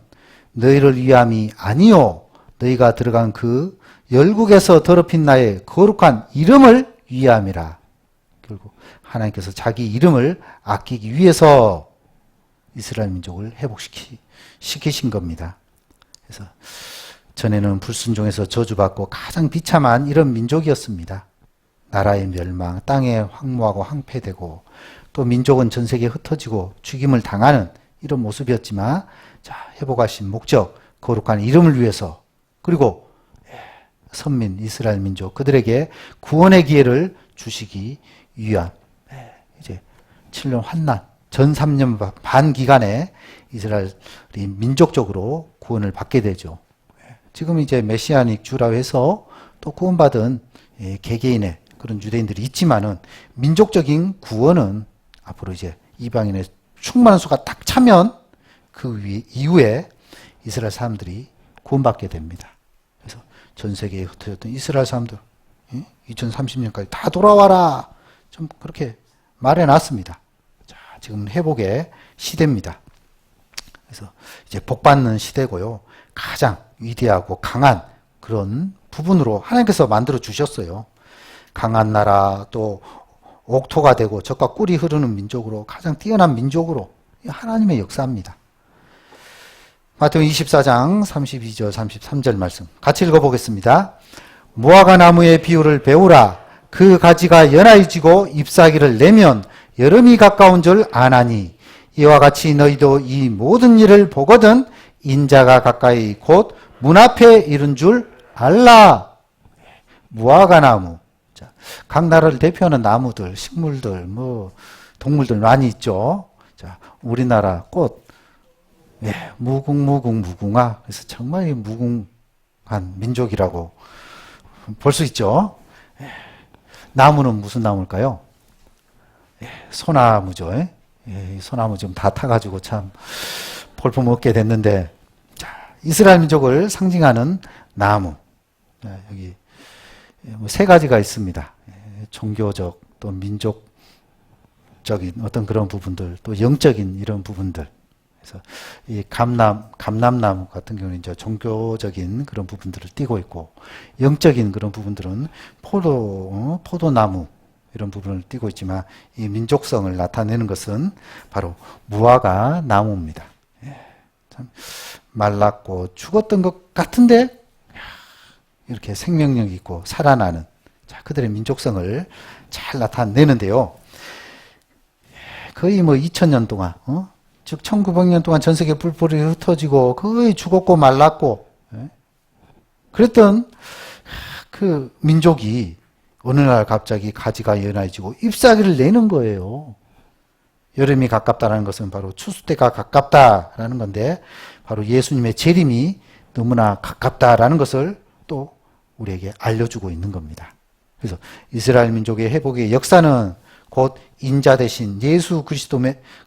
너희를 위함이 아니요 너희가 들어간 그 열국에서 더럽힌 나의 거룩한 이름을 위함이라. 결국 하나님께서 자기 이름을 아끼기 위해서 이스라엘 민족을 회복시키신 겁니다. 그래서 전에는 불순종에서 저주받고 가장 비참한 이런 민족이었습니다. 나라의 멸망, 땅에 황무하고 황폐되고 또 민족은 전 세계에 흩어지고 죽임을 당하는 이런 모습이었지만 자, 회복하신 목적, 거룩한 이름을 위해서 그리고 선민 이스라엘 민족 그들에게 구원의 기회를 주시기 위한 이제 7년 환난 전 3년 반 기간에 이스라엘이 민족적으로 구원을 받게 되죠. 지금 이제 메시아닉 주라고 해서 또 구원받은 개개인의 그런 유대인들이 있지만은 민족적인 구원은 앞으로 이제 이방인의 충만한 수가 딱 차면 그 이후에 이스라엘 사람들이 구원받게 됩니다. 그래서 전 세계에 흩어졌던 이스라엘 사람들 2030년까지 다 돌아와라 좀 그렇게 말해놨습니다. 자, 지금 회복의 시대입니다. 그래서 이제 복받는 시대고요. 가장 위대하고 강한 그런 부분으로 하나님께서 만들어 주셨어요. 강한 나라 또 옥토가 되고 적과 꿀이 흐르는 민족으로 가장 뛰어난 민족으로 하나님의 역사입니다. 마태복음 24장 32절 33절 말씀 같이 읽어보겠습니다. 무화과 나무의 비유를 배우라. 그 가지가 연하여지고 잎사귀를 내면 여름이 가까운 줄 아나니 이와 같이 너희도 이 모든 일을 보거든 인자가 가까이 곧 문 앞에 이른 줄 알라. 무화과 나무. 자, 각 나라를 대표하는 나무들, 식물들, 동물들 많이 있죠. 자, 우리나라 꽃. 무궁무궁 그래서 정말 무궁한 민족이라고 볼 수 있죠. 나무는 무슨 나무일까요? 소나무죠. 소나무 좀 다 타가지고 참 볼품 얻게 됐는데, 자, 이스라엘 민족을 상징하는 나무. 여기 세 가지가 있습니다. 종교적 또 민족적인 어떤 그런 부분들, 또 영적인 이런 부분들. 그래서 이 감람나무 같은 경우는 이제 종교적인 그런 부분들을 띠고 있고, 영적인 그런 부분들은 포도나무 이런 부분을 띠고 있지만, 이 민족성을 나타내는 것은 바로 무화과 나무입니다. 참 말랐고 죽었던 것 같은데 이렇게 생명력 있고 살아나는, 자, 그들의 민족성을 잘 나타내는데요. 거의 2000년 동안, 즉 1900년 동안 전 세계 뿔뿔이 흩어지고 거의 죽었고 말랐고 그랬던 그 민족이 어느 날 갑자기 가지가 연해지고 잎사귀를 내는 거예요. 여름이 가깝다는 것은 바로 추수 때가 가깝다라는 건데, 바로 예수님의 재림이 너무나 가깝다라는 것을 또 우리에게 알려주고 있는 겁니다. 그래서 이스라엘 민족의 회복의 역사는 곧 인자 대신 예수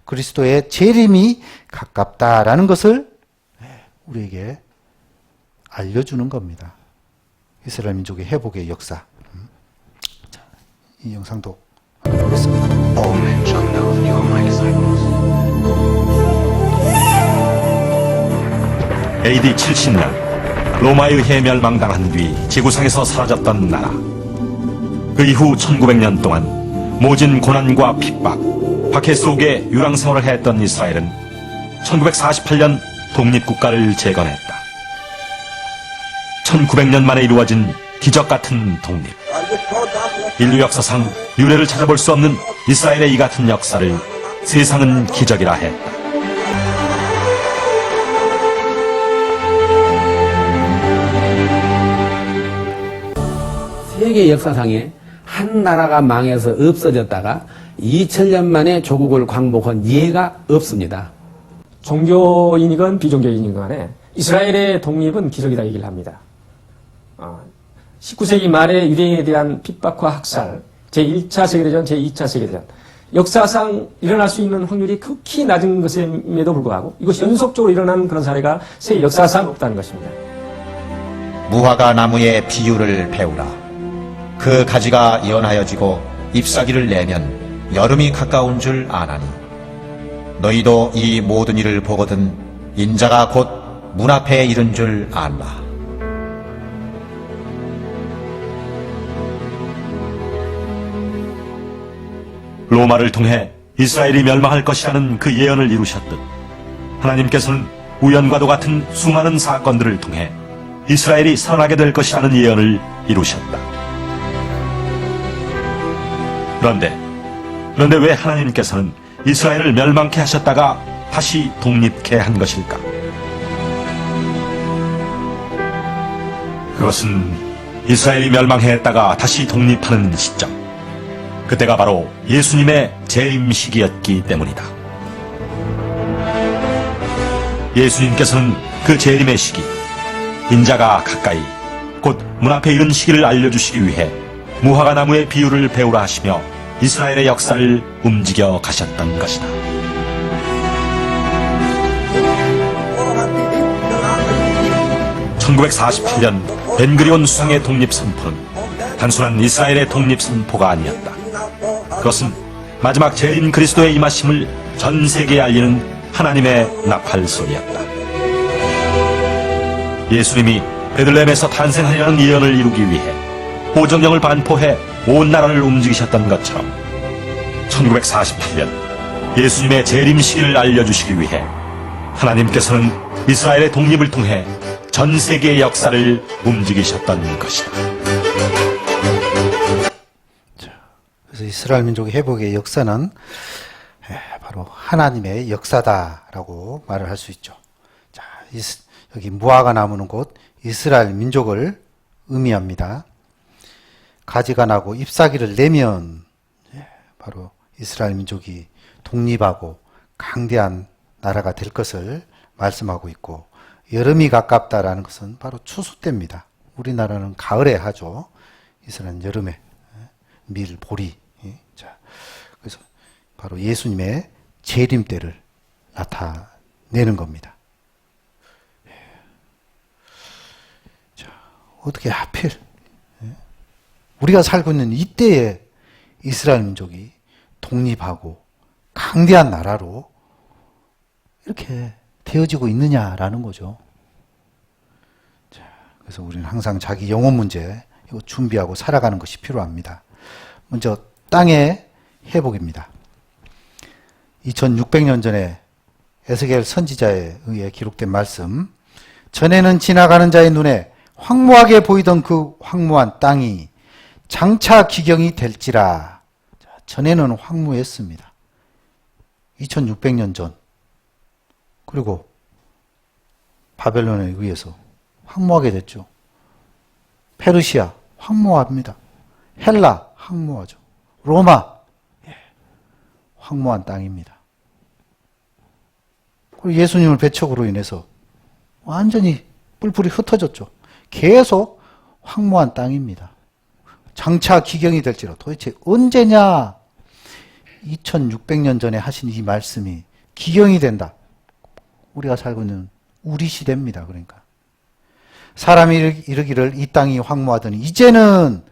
그리스도의 재림이 가깝다라는 것을 우리에게 알려주는 겁니다. 이스라엘 민족의 회복의 역사. 자, 이 영상도 보겠습니다. All men shall know that you are my disciples. AD 70년 로마에 의해 멸망당한 뒤 지구상에서 사라졌던 나라. 그 이후 1900년 동안 모진 고난과 핍박, 박해 속에 유랑 생활을 했던 이스라엘은 1948년 독립국가를 재건했다. 1900년 만에 이루어진 기적 같은 독립. 인류 역사상 유례를 찾아볼 수 없는 이스라엘의 이 같은 역사를 세상은 기적이라 했다. 세계 역사상에 한 나라가 망해서 없어졌다가 2000년 만에 조국을 광복한 예가 없습니다. 종교인이건 비종교인이건 간에 이스라엘의 독립은 기적이다 얘기를 합니다. 19세기 말에 유대인에 대한 핍박과 학살, 제1차 세계대전, 제2차 세계대전, 역사상 일어날 수 있는 확률이 극히 낮은 것임에도 불구하고 이것이 연속적으로 일어나는 그런 사례가 세계 역사상 없다는 것입니다. 무화과 나무의 비유를 배우라. 그 가지가 연하여지고 잎사귀를 내면 여름이 가까운 줄 아나니 너희도 이 모든 일을 보거든 인자가 곧 문 앞에 이른 줄 알라. 로마를 통해 이스라엘이 멸망할 것이라는 그 예언을 이루셨듯 하나님께서는 우연과도 같은 수많은 사건들을 통해 이스라엘이 살아나게 될 것이라는 예언을 이루셨다. 그런데 왜 하나님께서는 이스라엘을 멸망케 하셨다가 다시 독립케 한 것일까? 그것은 이스라엘이 멸망했다가 다시 독립하는 시점, 그때가 바로 예수님의 재림 시기였기 때문이다. 예수님께서는 그 재림의 시기, 인자가 가까이 곧 문 앞에 이른 시기를 알려주시기 위해 무화과 나무의 비유를 배우라 하시며 이스라엘의 역사를 움직여 가셨던 것이다. (1948년) 벤그리온 수상의 독립선포는 단순한 이스라엘의 독립선포가 아니었다. 그것은 마지막 재림 그리스도의 임하심을 전 세계에 알리는 하나님의 나팔소리였다. 예수님이 베들레헴에서 탄생하리라는 예언을 이루기 위해 보정령을 반포해 온 나라를 움직이셨던 것처럼 1948년 예수님의 재림 시기를 알려주시기 위해 하나님께서는 이스라엘의 독립을 통해 전 세계의 역사를 움직이셨던 것이다. 그래서 이스라엘 민족의 회복의 역사는 바로 하나님의 역사다라고 말을 할 수 있죠. 자, 여기 무화과 나무는 곧 이스라엘 민족을 의미합니다. 가지가 나고 잎사귀를 내면 바로 이스라엘 민족이 독립하고 강대한 나라가 될 것을 말씀하고 있고, 여름이 가깝다라는 것은 바로 추수 때입니다. 우리나라는 가을에 하죠. 이스라엘은 여름에 밀, 보리. 자, 그래서 바로 예수님의 재림 때를 나타내는 겁니다. 자, 어떻게 하필 우리가 살고 있는 이때에 이스라엘 민족이 독립하고 강대한 나라로 이렇게 되어지고 있느냐라는 거죠. 자, 그래서 우리는 항상 자기 영혼 문제 이거 준비하고 살아가는 것이 필요합니다. 먼저 땅의 회복입니다. 2600년 전에 에스겔 선지자에 의해 기록된 말씀, 전에는 지나가는 자의 눈에 황무하게 보이던 그 황무한 땅이 장차 기경이 될지라. 자, 전에는 황무했습니다. 2600년 전. 그리고 바벨론에 의해서 황무하게 됐죠. 페르시아 황무합니다. 헬라 황무하죠. 로마 황무한 땅입니다. 그리고 예수님을 배척으로 인해서 완전히 뿔뿔이 흩어졌죠. 계속 황무한 땅입니다. 장차 기경이 될지라. 도대체 언제냐? 2600년 전에 하신 이 말씀이 기경이 된다. 우리가 살고 있는 우리 시대입니다. 그러니까 사람이 이르기를 이 땅이 황무하더니 이제는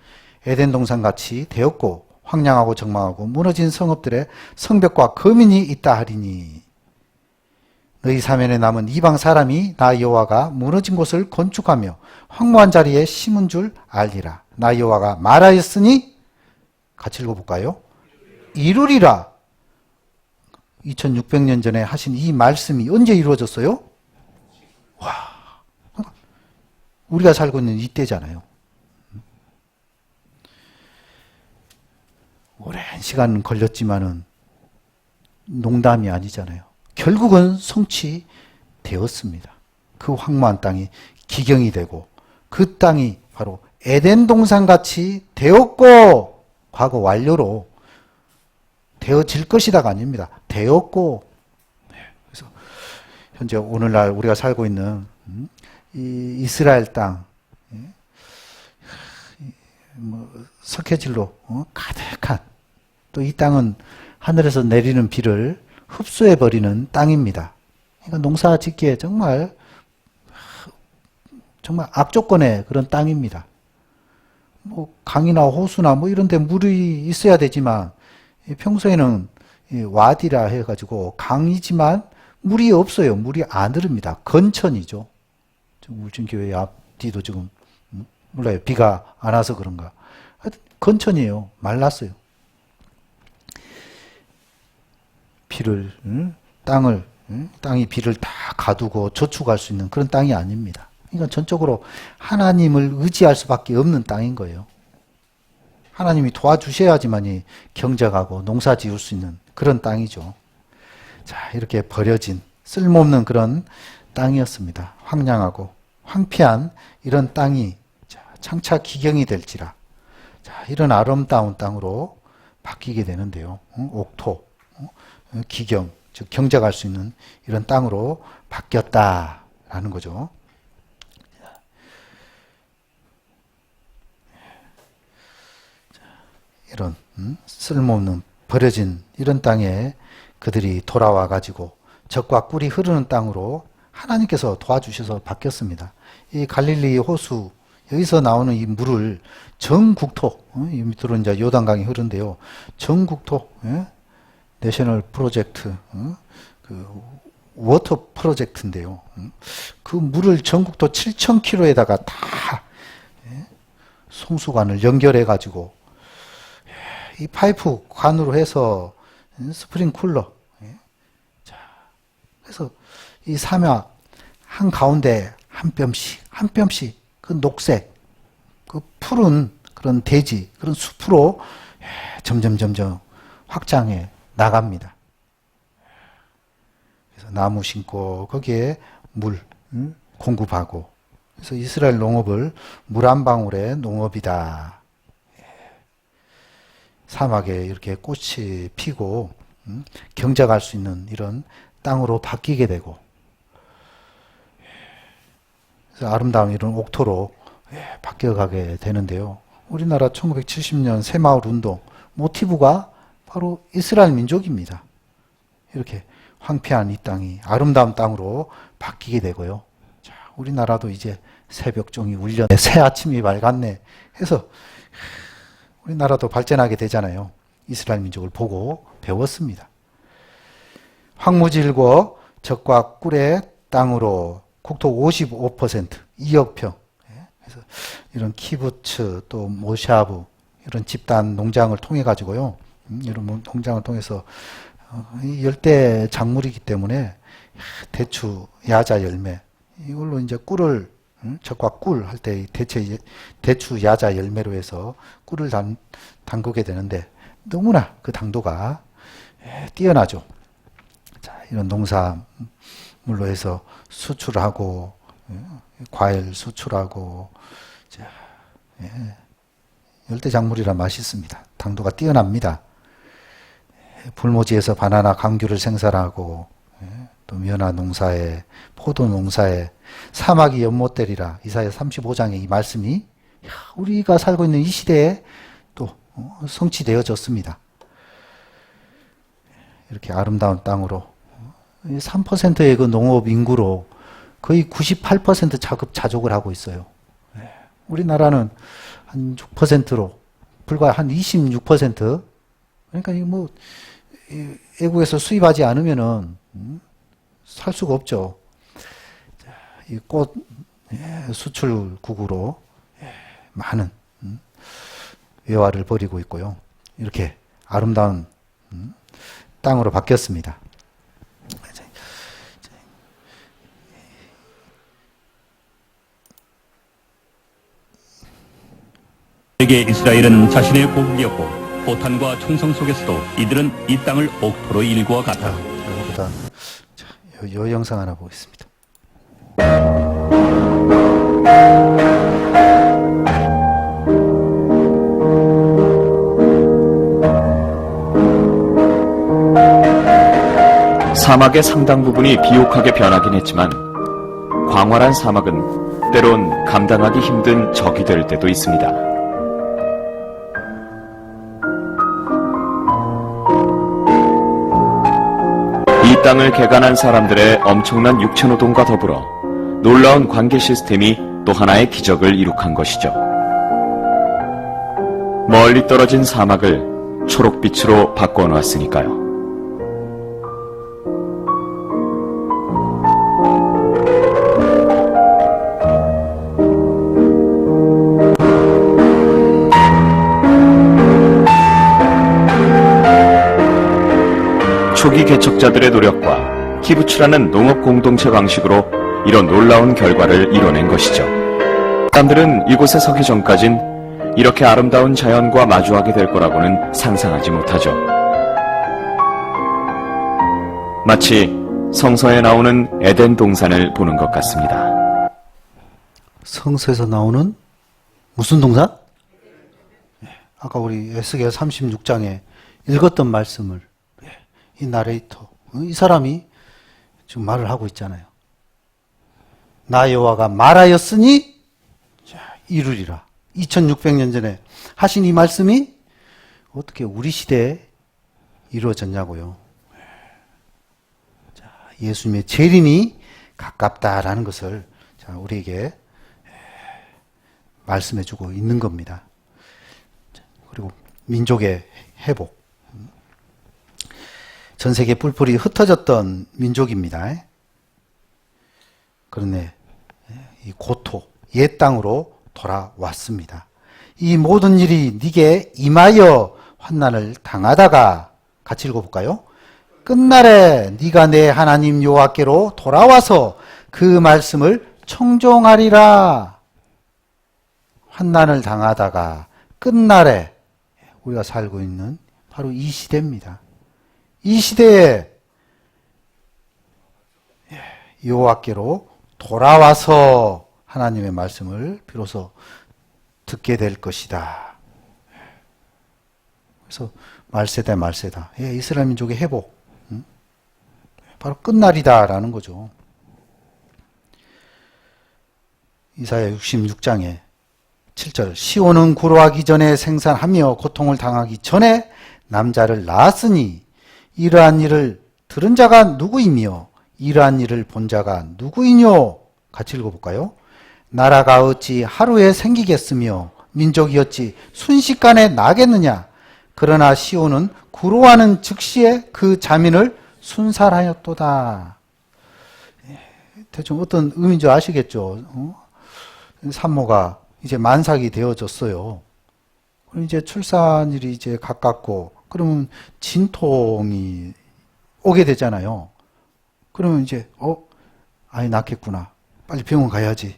에덴 동산 같이 되었고 황량하고 적망하고 무너진 성읍들의 성벽과 거민이 있다 하리니 너희 사면에 남은 이방 사람이 나 여호와가 무너진 곳을 건축하며 황무한 자리에 심은 줄 알리라. 나 여호와가 말하였으니 같이 읽어볼까요? 이루리라. 2600년 전에 하신 이 말씀이 언제 이루어졌어요? 와, 우리가 살고 있는 이때잖아요. 오랜 시간 걸렸지만은 농담이 아니잖아요. 결국은 성취되었습니다. 그 황무한 땅이 기경이 되고 그 땅이 바로 에덴 동산같이 되었고, 과거 완료로 되어질 것이다가 아닙니다. 되었고. 그래서 현재 오늘날 우리가 살고 있는 이 이스라엘 땅, 석회질로 가득한, 또 이 땅은 하늘에서 내리는 비를 흡수해 버리는 땅입니다. 그러니까 농사 짓기에 정말 악조건의 그런 땅입니다. 뭐 강이나 호수나 뭐 이런 데 물이 있어야 되지만 평소에는 와디라 해가지고 강이지만 물이 없어요. 물이 안 흐릅니다. 건천이죠. 울진교회 앞뒤도 지금 몰라요. 비가 안 와서 그런가. 하여튼 건천이에요. 말랐어요. 땅이 비를 다 가두고 저축할 수 있는 그런 땅이 아닙니다. 그러니까 전적으로 하나님을 의지할 수밖에 없는 땅인 거예요. 하나님이 도와주셔야지만이 경작하고 농사 지을 수 있는 그런 땅이죠. 자, 이렇게 버려진 쓸모없는 그런 땅이었습니다. 황량하고 황폐한 이런 땅이 장차 기경이 될지라. 자, 이런 아름다운 땅으로 바뀌게 되는데요. 옥토, 기경, 즉 경작할 수 있는 이런 땅으로 바뀌었다라는 거죠. 이런 쓸모없는 버려진 이런 땅에 그들이 돌아와 가지고 젖과 꿀이 흐르는 땅으로 하나님께서 도와주셔서 바뀌었습니다. 이 갈릴리 호수, 여기서 나오는 이 물을 전국토, 이 밑으로 이제 요단강이 흐른데요. 전국토, 내셔널 프로젝트, 그 워터 프로젝트인데요. 그 물을 전국토 7,000km에다가 다 송수관을 연결해 가지고 이 파이프 관으로 해서 스프링쿨러. 자, 그래서 이 삼야 한 가운데 한 뼘씩 그 녹색, 그 푸른 그런 대지, 그런 숲으로 점점 확장해 나갑니다. 그래서 나무 심고 거기에 물 공급하고, 그래서 이스라엘 농업을 물 한 방울의 농업이다. 사막에 이렇게 꽃이 피고 경작할 수 있는 이런 땅으로 바뀌게 되고, 그래서 아름다운 이런 옥토로 바뀌어가게 되는데요. 우리나라 1970년 새마을 운동 모티브가 바로 이스라엘 민족입니다. 이렇게 황폐한 이 땅이 아름다운 땅으로 바뀌게 되고요. 자, 우리나라도 이제 새벽종이 울렸네, 새 아침이 밝았네 해서 우리나라도 발전하게 되잖아요. 이스라엘 민족을 보고 배웠습니다. 황무질고 젖과 꿀의 땅으로 국토 55%, 2억 평. 그래서 이런 키부츠 또 모샤브 이런 집단 농장을 통해 가지고요. 이런 농장을 통해서 열대 작물이기 때문에 대추, 야자 열매 이걸로 이제 꿀을 젖과 꿀 할 때 대추, 야자 열매로 해서 꿀을 담그게 되는데 너무나 그 당도가 뛰어나죠. 자, 이런 농사물로 해서 수출하고 과일 수출하고, 자, 열대 작물이라 맛있습니다. 당도가 뛰어납니다. 불모지에서 바나나 감귤을 생산하고, 또 면화 농사에, 포도 농사에 사막이 연못되리라. 이사야 35장의 이 말씀이 우리가 살고 있는 이 시대에 또 성취되어졌습니다. 이렇게 아름다운 땅으로 3%의 그 농업 인구로 거의 98% 자급자족을 하고 있어요. 우리나라는 한 6%로 불과 한 26%. 그러니까 뭐 외국에서 수입하지 않으면은 살 수가 없죠. 이 꽃 수출국으로 많은 외화를 벌이고 있고요. 이렇게 아름다운 땅으로 바뀌었습니다. 에게 이스라엘은 자신의 고국이었고 고탄과 총성 속에서도 이들은 이 땅을 옥토로 일구어 갔다. 이거보다 요 영상 하나 보겠습니다. 사막의 상당 부분이 비옥하게 변하긴 했지만 광활한 사막은 때론 감당하기 힘든 적이 될 때도 있습니다. 이 땅을 개간한 사람들의 엄청난 육체노동과 더불어 놀라운 관계 시스템이 또 하나의 기적을 이룩한 것이죠. 멀리 떨어진 사막을 초록빛으로 바꿔놓았으니까요. 초기 개척자들의 노력과 키부츠라는 농업 공동체 방식으로 이런 놀라운 결과를 이뤄낸 것이죠. 사람들은 이곳에 서기 전까진 이렇게 아름다운 자연과 마주하게 될 거라고는 상상하지 못하죠. 마치 성서에 나오는 에덴 동산을 보는 것 같습니다. 성서에서 나오는 무슨 동산? 아까 우리 에스겔 36장에 읽었던 말씀을 이 나레이터, 이 사람이 지금 말을 하고 있잖아요. 나 여호와가 말하였으니 이루리라. 2600년 전에 하신 이 말씀이 어떻게 우리 시대에 이루어졌냐고요. 자, 예수님의 재림이 가깝다라는 것을 우리에게 말씀해주고 있는 겁니다. 그리고 민족의 회복. 전 세계 뿔뿔이 흩어졌던 민족입니다. 그런데 이 고토, 옛 땅으로 돌아왔습니다. 이 모든 일이 네게 임하여 환난을 당하다가 같이 읽어볼까요? 끝날에 네가 내 하나님 여호와께로 돌아와서 그 말씀을 청종하리라. 환난을 당하다가 끝날에 우리가 살고 있는 바로 이 시대입니다. 이 시대에 여호와께로 돌아와서 하나님의 말씀을 비로소 듣게 될 것이다. 그래서 말세다. 이스라엘 민족의 회복. 바로 끝날이다라는 거죠. 이사야 66장에 7절 시온은 구로하기 전에 생산하며 고통을 당하기 전에 남자를 낳았으니 이러한 일을 들은 자가 누구이며 이러한 일을 본 자가 누구이뇨? 같이 읽어볼까요? 나라가 어찌 하루에 생기겠으며 민족이 어찌 순식간에 나겠느냐? 그러나 시온은 구로하는 즉시에 그 자민을 순살하였도다. 대충 어떤 의미인지 아시겠죠? 산모가 이제 만삭이 되어졌어요. 그럼 이제 출산일이 이제 가깝고 그러면 진통이 오게 되잖아요. 그러면 이제 아이 낳겠구나. 빨리 병원 가야지.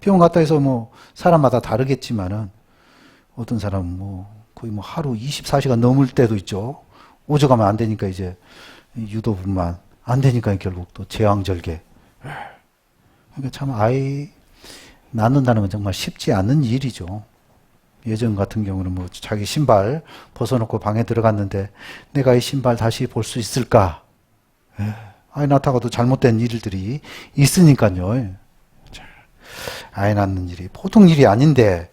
병원 갔다 해서 뭐 사람마다 다르겠지만은 어떤 사람은 거의 하루 24시간 넘을 때도 있죠. 오죽하면 안 되니까 이제 유도분만 안 되니까 결국 또 제왕절개. 그러니까 참 아이 낳는다는 건 정말 쉽지 않은 일이죠. 예전 같은 경우는 자기 신발 벗어놓고 방에 들어갔는데 내가 이 신발 다시 볼 수 있을까? 아이 낳다가도 잘못된 일들이 있으니까요. 아이 낳는 일이 보통 일이 아닌데,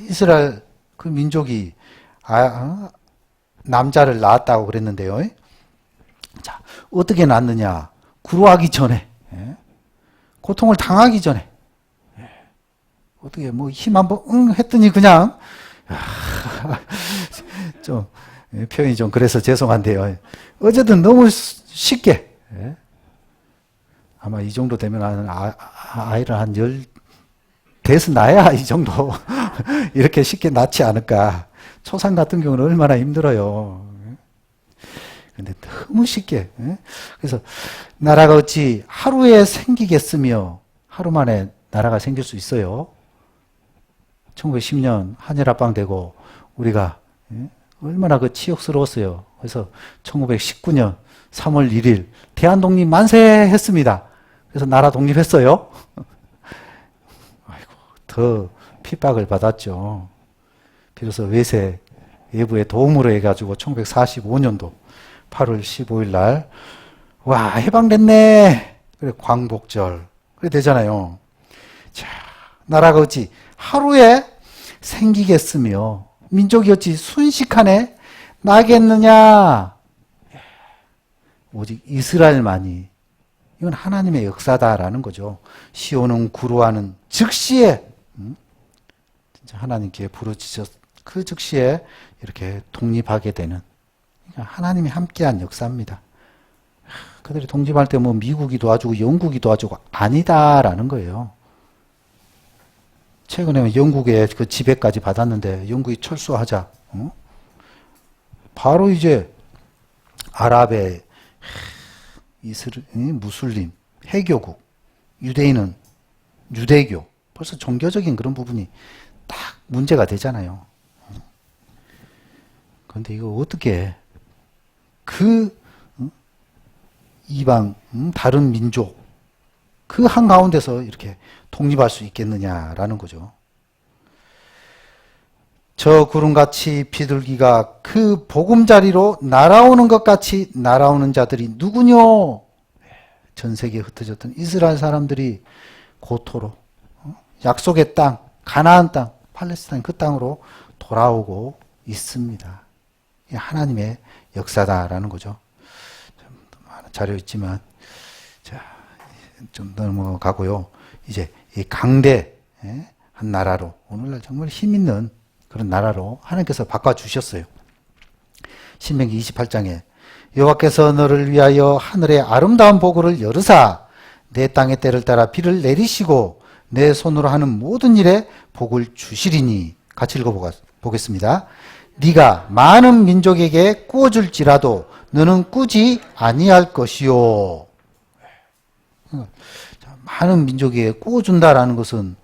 이스라엘 그 민족이 남자를 낳았다고 그랬는데요. 자, 어떻게 낳느냐? 구로하기 전에, 고통을 당하기 전에, 어떻게 힘 한번 했더니 그냥 좀 표현이 좀 그래서 죄송한데요. 어쨌든 너무 쉽게 아마 이 정도 되면 아이를 한 10대에서 낳아야 이 정도 이렇게 쉽게 낳지 않을까. 초산 같은 경우는 얼마나 힘들어요. 근데 너무 쉽게. 그래서 나라가 어찌 하루에 생기겠으며 하루 만에 나라가 생길 수 있어요. 1910년 한일합방 되고 우리가 얼마나 그 치욕스러웠어요. 그래서 1919년 3월 1일 대한독립 만세 했습니다. 그래서 나라 독립했어요. 아이고, 더 핍박을 받았죠. 비로소 외부의 도움으로 해가지고 1945년도 8월 15일 날, 와, 해방됐네! 그래, 광복절. 그래, 되잖아요. 자, 나라가 어찌 하루에 생기겠으며, 민족이 어찌 순식간에 나겠느냐? 오직 이스라엘만이, 이건 하나님의 역사다라는 거죠. 시온은 구루하는 즉시에, 진짜 하나님께 부르짖었, 그 즉시에 이렇게 독립하게 되는, 그러니까 하나님이 함께한 역사입니다. 그들이 독립할 때 뭐 미국이 도와주고 영국이 도와주고 아니다라는 거예요. 최근에 영국의 그 지배까지 받았는데 영국이 철수하자. 바로 이제 아랍의 무슬림, 해교국, 유대인은 유대교, 벌써 종교적인 그런 부분이 딱 문제가 되잖아요. 그런데 이거 어떻게 그 이방, 다른 민족, 그 한가운데서 이렇게 독립할 수 있겠느냐라는 거죠. 저 구름같이 비둘기가 그 보금자리로 날아오는 것 같이 날아오는 자들이 누구뇨? 전 세계에 흩어졌던 이스라엘 사람들이 고토로 약속의 땅, 가나안 땅, 팔레스타인 그 땅으로 돌아오고 있습니다. 이게 하나님의 역사다라는 거죠. 많은 자료 있지만, 자, 좀 넘어가고요. 이제 이 강대한 나라로, 오늘날 정말 힘 있는 그런 나라로 하나님께서 바꿔주셨어요. 신명기 28장에 여호와께서 너를 위하여 하늘의 아름다운 보고를 열으사 내 땅의 때를 따라 비를 내리시고 내 손으로 하는 모든 일에 복을 주시리니. 같이 읽어보겠습니다. 네가 많은 민족에게 꾸어줄지라도 너는 꾸지 아니할 것이요. 많은 민족에게 꾸어준다라는 것은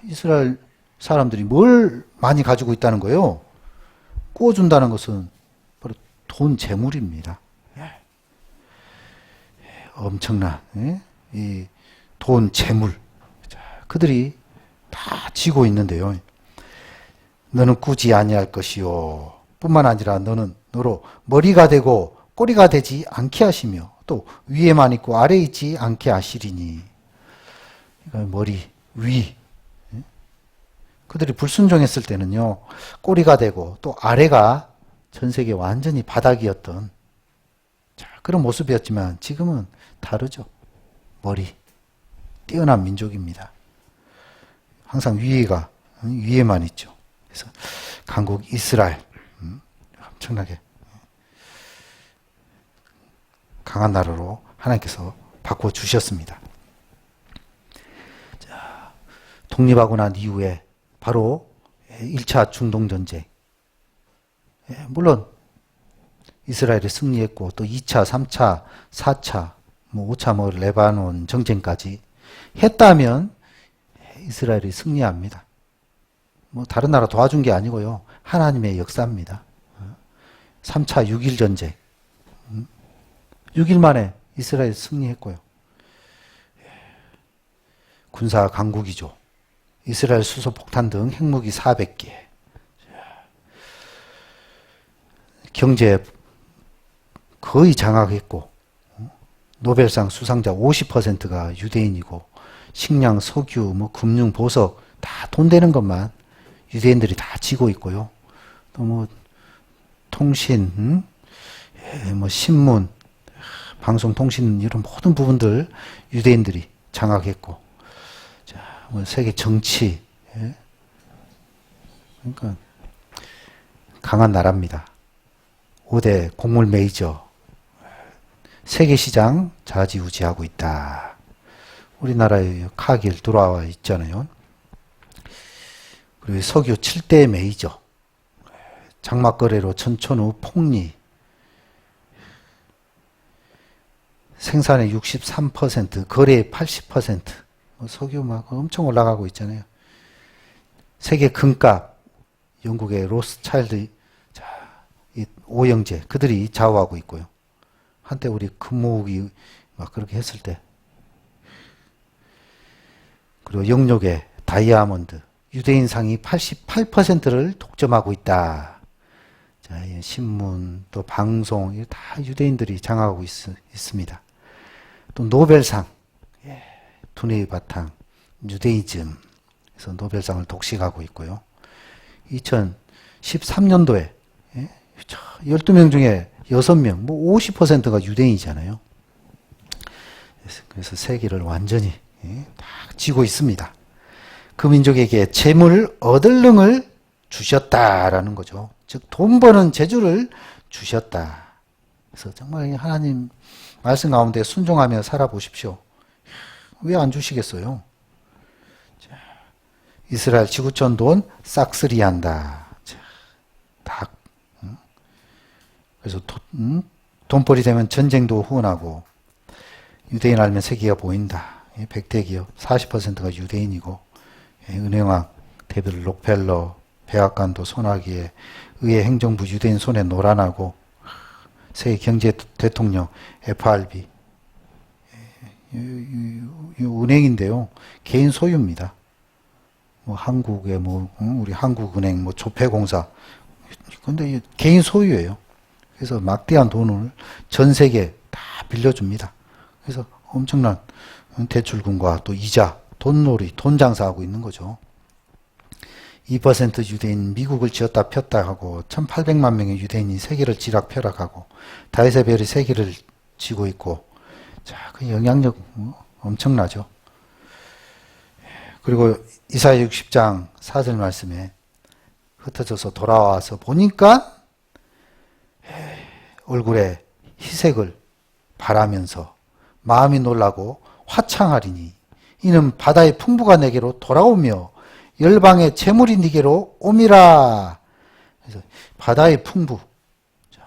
이스라엘 사람들이 뭘 많이 가지고 있다는 거예요? 꾸어준다는 것은 바로 돈, 재물입니다. 엄청난 이 돈, 재물, 그들이 다 쥐고 있는데요. 너는 꾸지 아니할 것이요. 뿐만 아니라 너는 너로 머리가 되고 꼬리가 되지 않게 하시며 또 위에만 있고 아래에 있지 않게 하시리니. 머리, 위. 그들이 불순종했을 때는요, 꼬리가 되고 또 아래가 전 세계 완전히 바닥이었던 그런 모습이었지만 지금은 다르죠. 머리. 뛰어난 민족입니다. 항상 위에만 있죠. 그래서 강국 이스라엘, 엄청나게 강한 나라로 하나님께서 바꿔주셨습니다. 자, 독립하고 난 이후에 바로 1차 중동전쟁. 물론 이스라엘이 승리했고 또 2차, 3차, 4차, 5차 레바논 정쟁까지 했다면 이스라엘이 승리합니다. 다른 나라 도와준 게 아니고요. 하나님의 역사입니다. 3차 6일 전쟁. 6일 만에 이스라엘이 승리했고요. 군사 강국이죠. 이스라엘 수소폭탄 등 핵무기 400개. 경제 거의 장악했고 노벨상 수상자 50%가 유대인이고 식량, 석유, 금융, 보석 다 돈 되는 것만 유대인들이 다 지고 있고요. 또 통신, 신문, 방송통신 이런 모든 부분들 유대인들이 장악했고, 자, 세계 정치, 그러니까 강한 나라입니다. 5대 곡물 메이저, 세계 시장 좌지우지하고 있다. 우리나라의 카길 들어와 있잖아요. 그리고 석유 7대 메이저, 장막거래로 천천후 폭리, 생산의 63%, 거래의 80%, 석유 막 엄청 올라가고 있잖아요. 세계 금값, 영국의 로스차일드, 자, 이 오영재, 그들이 좌우하고 있고요. 한때 우리 금모으기 막 그렇게 했을 때. 그리고 영국의 다이아몬드, 유대인 상위 88%를 독점하고 있다. 자, 이 신문, 또 방송, 이거 다 유대인들이 장악하고 있습니다. 또 노벨상, 두뇌의 바탕, 유대이즘, 그래서 노벨상을 독식하고 있고요. 2013년도에 12명 중에 6명, 뭐 50%가 유대인이잖아요. 그래서 세계를 완전히 다 쥐고 있습니다. 그 민족에게 재물 얻을 능을 주셨다라는 거죠. 즉 돈 버는 재주를 주셨다. 그래서 정말 하나님 말씀 가운데 순종하며 살아보십시오. 왜 안 주시겠어요? 자, 이스라엘 지구촌 돈 싹쓸이 한다. 자, 다. 그래서 돈벌이 되면 전쟁도 후원하고, 유대인 알면 세계가 보인다. 100대 기업 40%가 유대인이고, 은행왕 데빌 록펠러, 백악관도 손아귀에, 의회 행정부 유대인 손에 노란하고, 세계 경제 대통령 FRB, 은행인데요, 개인 소유입니다. 뭐 한국의 우리 한국은행, 뭐 조폐공사, 근데 개인 소유예요. 그래서 막대한 돈을 전 세계에 다 빌려줍니다. 그래서 엄청난 대출금과 또 이자, 돈놀이, 돈 장사하고 있는 거죠. 2% 유대인 미국을 쥐었다 폈다 하고 1800만 명의 유대인이 세계를 쥐락펴락하고 다윗의 별이 세계를 쥐고 있고, 자, 그 영향력 엄청나죠. 그리고 이사야 60장 4절 말씀에 흩어져서 돌아와서 보니까 얼굴에 희색을 바라면서 마음이 놀라고 화창하리니 이는 바다의 풍부가 내게로 돌아오며 열방의 재물이 네게로 옴이라. 그래서 바다의 풍부. 자,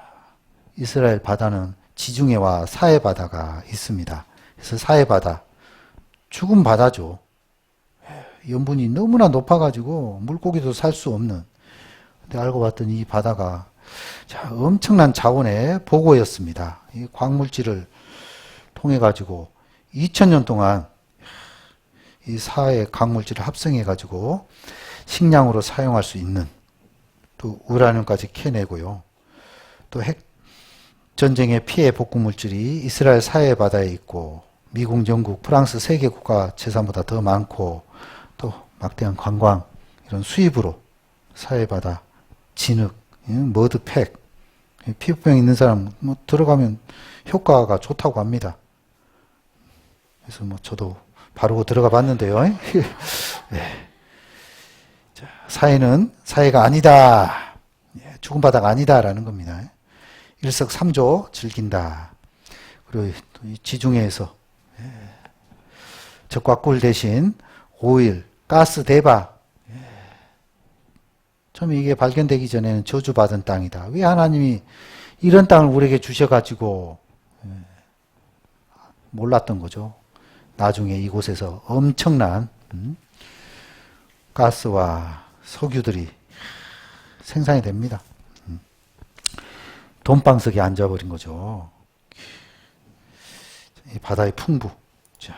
이스라엘 바다는 지중해와 사해 바다가 있습니다. 그래서 사해 바다, 죽은 바다죠. 염분이 너무나 높아가지고 물고기도 살 수 없는. 근데 알고 봤더니 이 바다가 자, 엄청난 자원의 보고였습니다. 이 광물질을 통해 가지고 2000년 동안 이 사해 광물질을 합성해 가지고 식량으로 사용할 수 있는, 또 우라늄까지 캐내고요. 또 핵 전쟁의 피해 복구 물질이 이스라엘 사해 바다에 있고, 미국, 영국, 프랑스 세 개 국가 재산보다 더 많고, 또 막대한 관광 이런 수입으로 사해 바다, 진흙, 머드팩, 피부병 있는 사람 뭐 들어가면 효과가 좋다고 합니다. 그래서 뭐 저도 바르고 들어가 봤는데요. 네. 자, 사해는 사해가 아니다. 죽은 바다가 아니다라는 겁니다. 일석삼조 즐긴다. 그리고 또 이 지중해에서 적과 꿀 대신 오일, 가스 대박. 처음에 이게 발견되기 전에는 저주받은 땅이다. 왜 하나님이 이런 땅을 우리에게 주셔가지고 몰랐던 거죠. 나중에 이곳에서 엄청난 가스와 석유들이 생산이 됩니다. 돈방석에 앉아버린 거죠. 이 바다의 풍부. 자.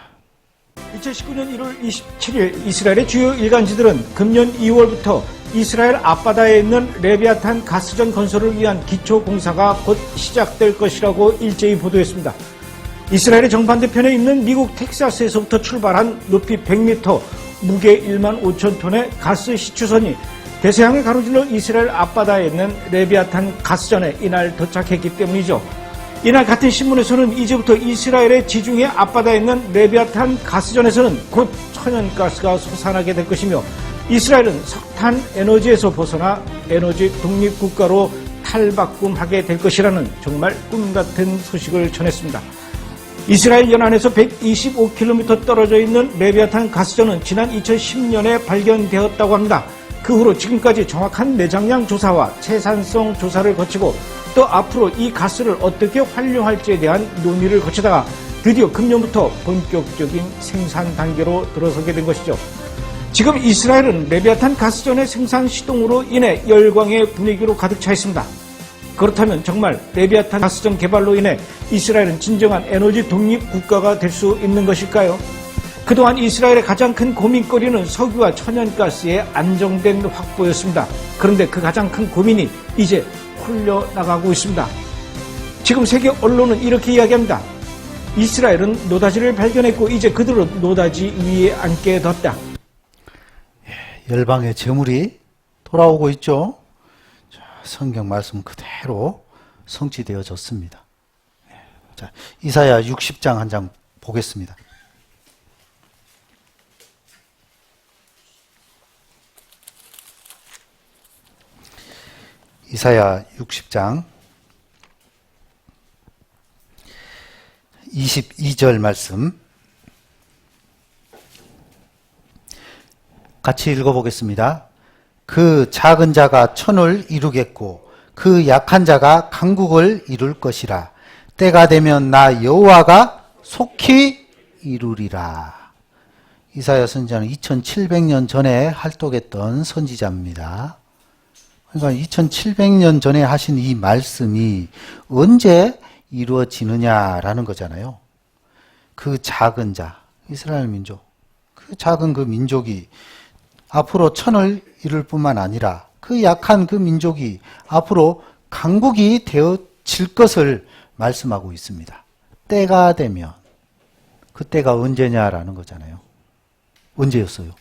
2019년 1월 27일 이스라엘의 주요 일간지들은 금년 2월부터 이스라엘 앞바다에 있는 레비아탄 가스전 건설을 위한 기초 공사가 곧 시작될 것이라고 일제히 보도했습니다. 이스라엘의 정반대편에 있는 미국 텍사스에서부터 출발한 높이 100m, 무게 1만 5천 톤의 가스 시추선이 대서양을 가로질러 이스라엘 앞바다에 있는 레비아탄 가스전에 이날 도착했기 때문이죠. 이날 같은 신문에서는 이제부터 이스라엘의 지중해 앞바다에 있는 레비아탄 가스전에서는 곧 천연가스가 솟아나게 될 것이며, 이스라엘은 석탄 에너지에서 벗어나 에너지 독립국가로 탈바꿈하게 될 것이라는 정말 꿈같은 소식을 전했습니다. 이스라엘 연안에서 125km 떨어져 있는 레비아탄 가스전은 지난 2010년에 발견되었다고 합니다. 그 후로 지금까지 정확한 매장량 조사와 채산성 조사를 거치고, 또 앞으로 이 가스를 어떻게 활용할지에 대한 논의를 거치다가 드디어 금년부터 본격적인 생산 단계로 들어서게 된 것이죠. 지금 이스라엘은 레비아탄 가스전의 생산 시동으로 인해 열광의 분위기로 가득 차 있습니다. 그렇다면 정말 레비아탄 가스전 개발로 인해 이스라엘은 진정한 에너지 독립 국가가 될 수 있는 것일까요? 그동안 이스라엘의 가장 큰 고민거리는 석유와 천연가스의 안정된 확보였습니다. 그런데 그 가장 큰 고민이 이제 풀려나가고 있습니다. 지금 세계 언론은 이렇게 이야기합니다. 이스라엘은 노다지를 발견했고 이제 그대로 노다지 위에 앉게 뒀다. 열방의 재물이 돌아오고 있죠. 자, 성경 말씀 그대로 성취되어졌습니다. 자, 이사야 60장 한 장 보겠습니다. 이사야 60장 22절 말씀 같이 읽어보겠습니다. 그 작은 자가 천을 이루겠고 그 약한 자가 강국을 이룰 것이라. 때가 되면 나 여호와가 속히 이루리라. 이사야 선지자는 2700년 전에 활동했던 선지자입니다. 그러니까 2700년 전에 하신 이 말씀이 언제 이루어지느냐라는 거잖아요. 그 작은 자, 이스라엘 민족, 그 작은 그 민족이 앞으로 천을 이룰 뿐만 아니라 그 약한 그 민족이 앞으로 강국이 되어질 것을 말씀하고 있습니다. 때가 되면, 그 때가 언제냐라는 거잖아요. 언제였어요?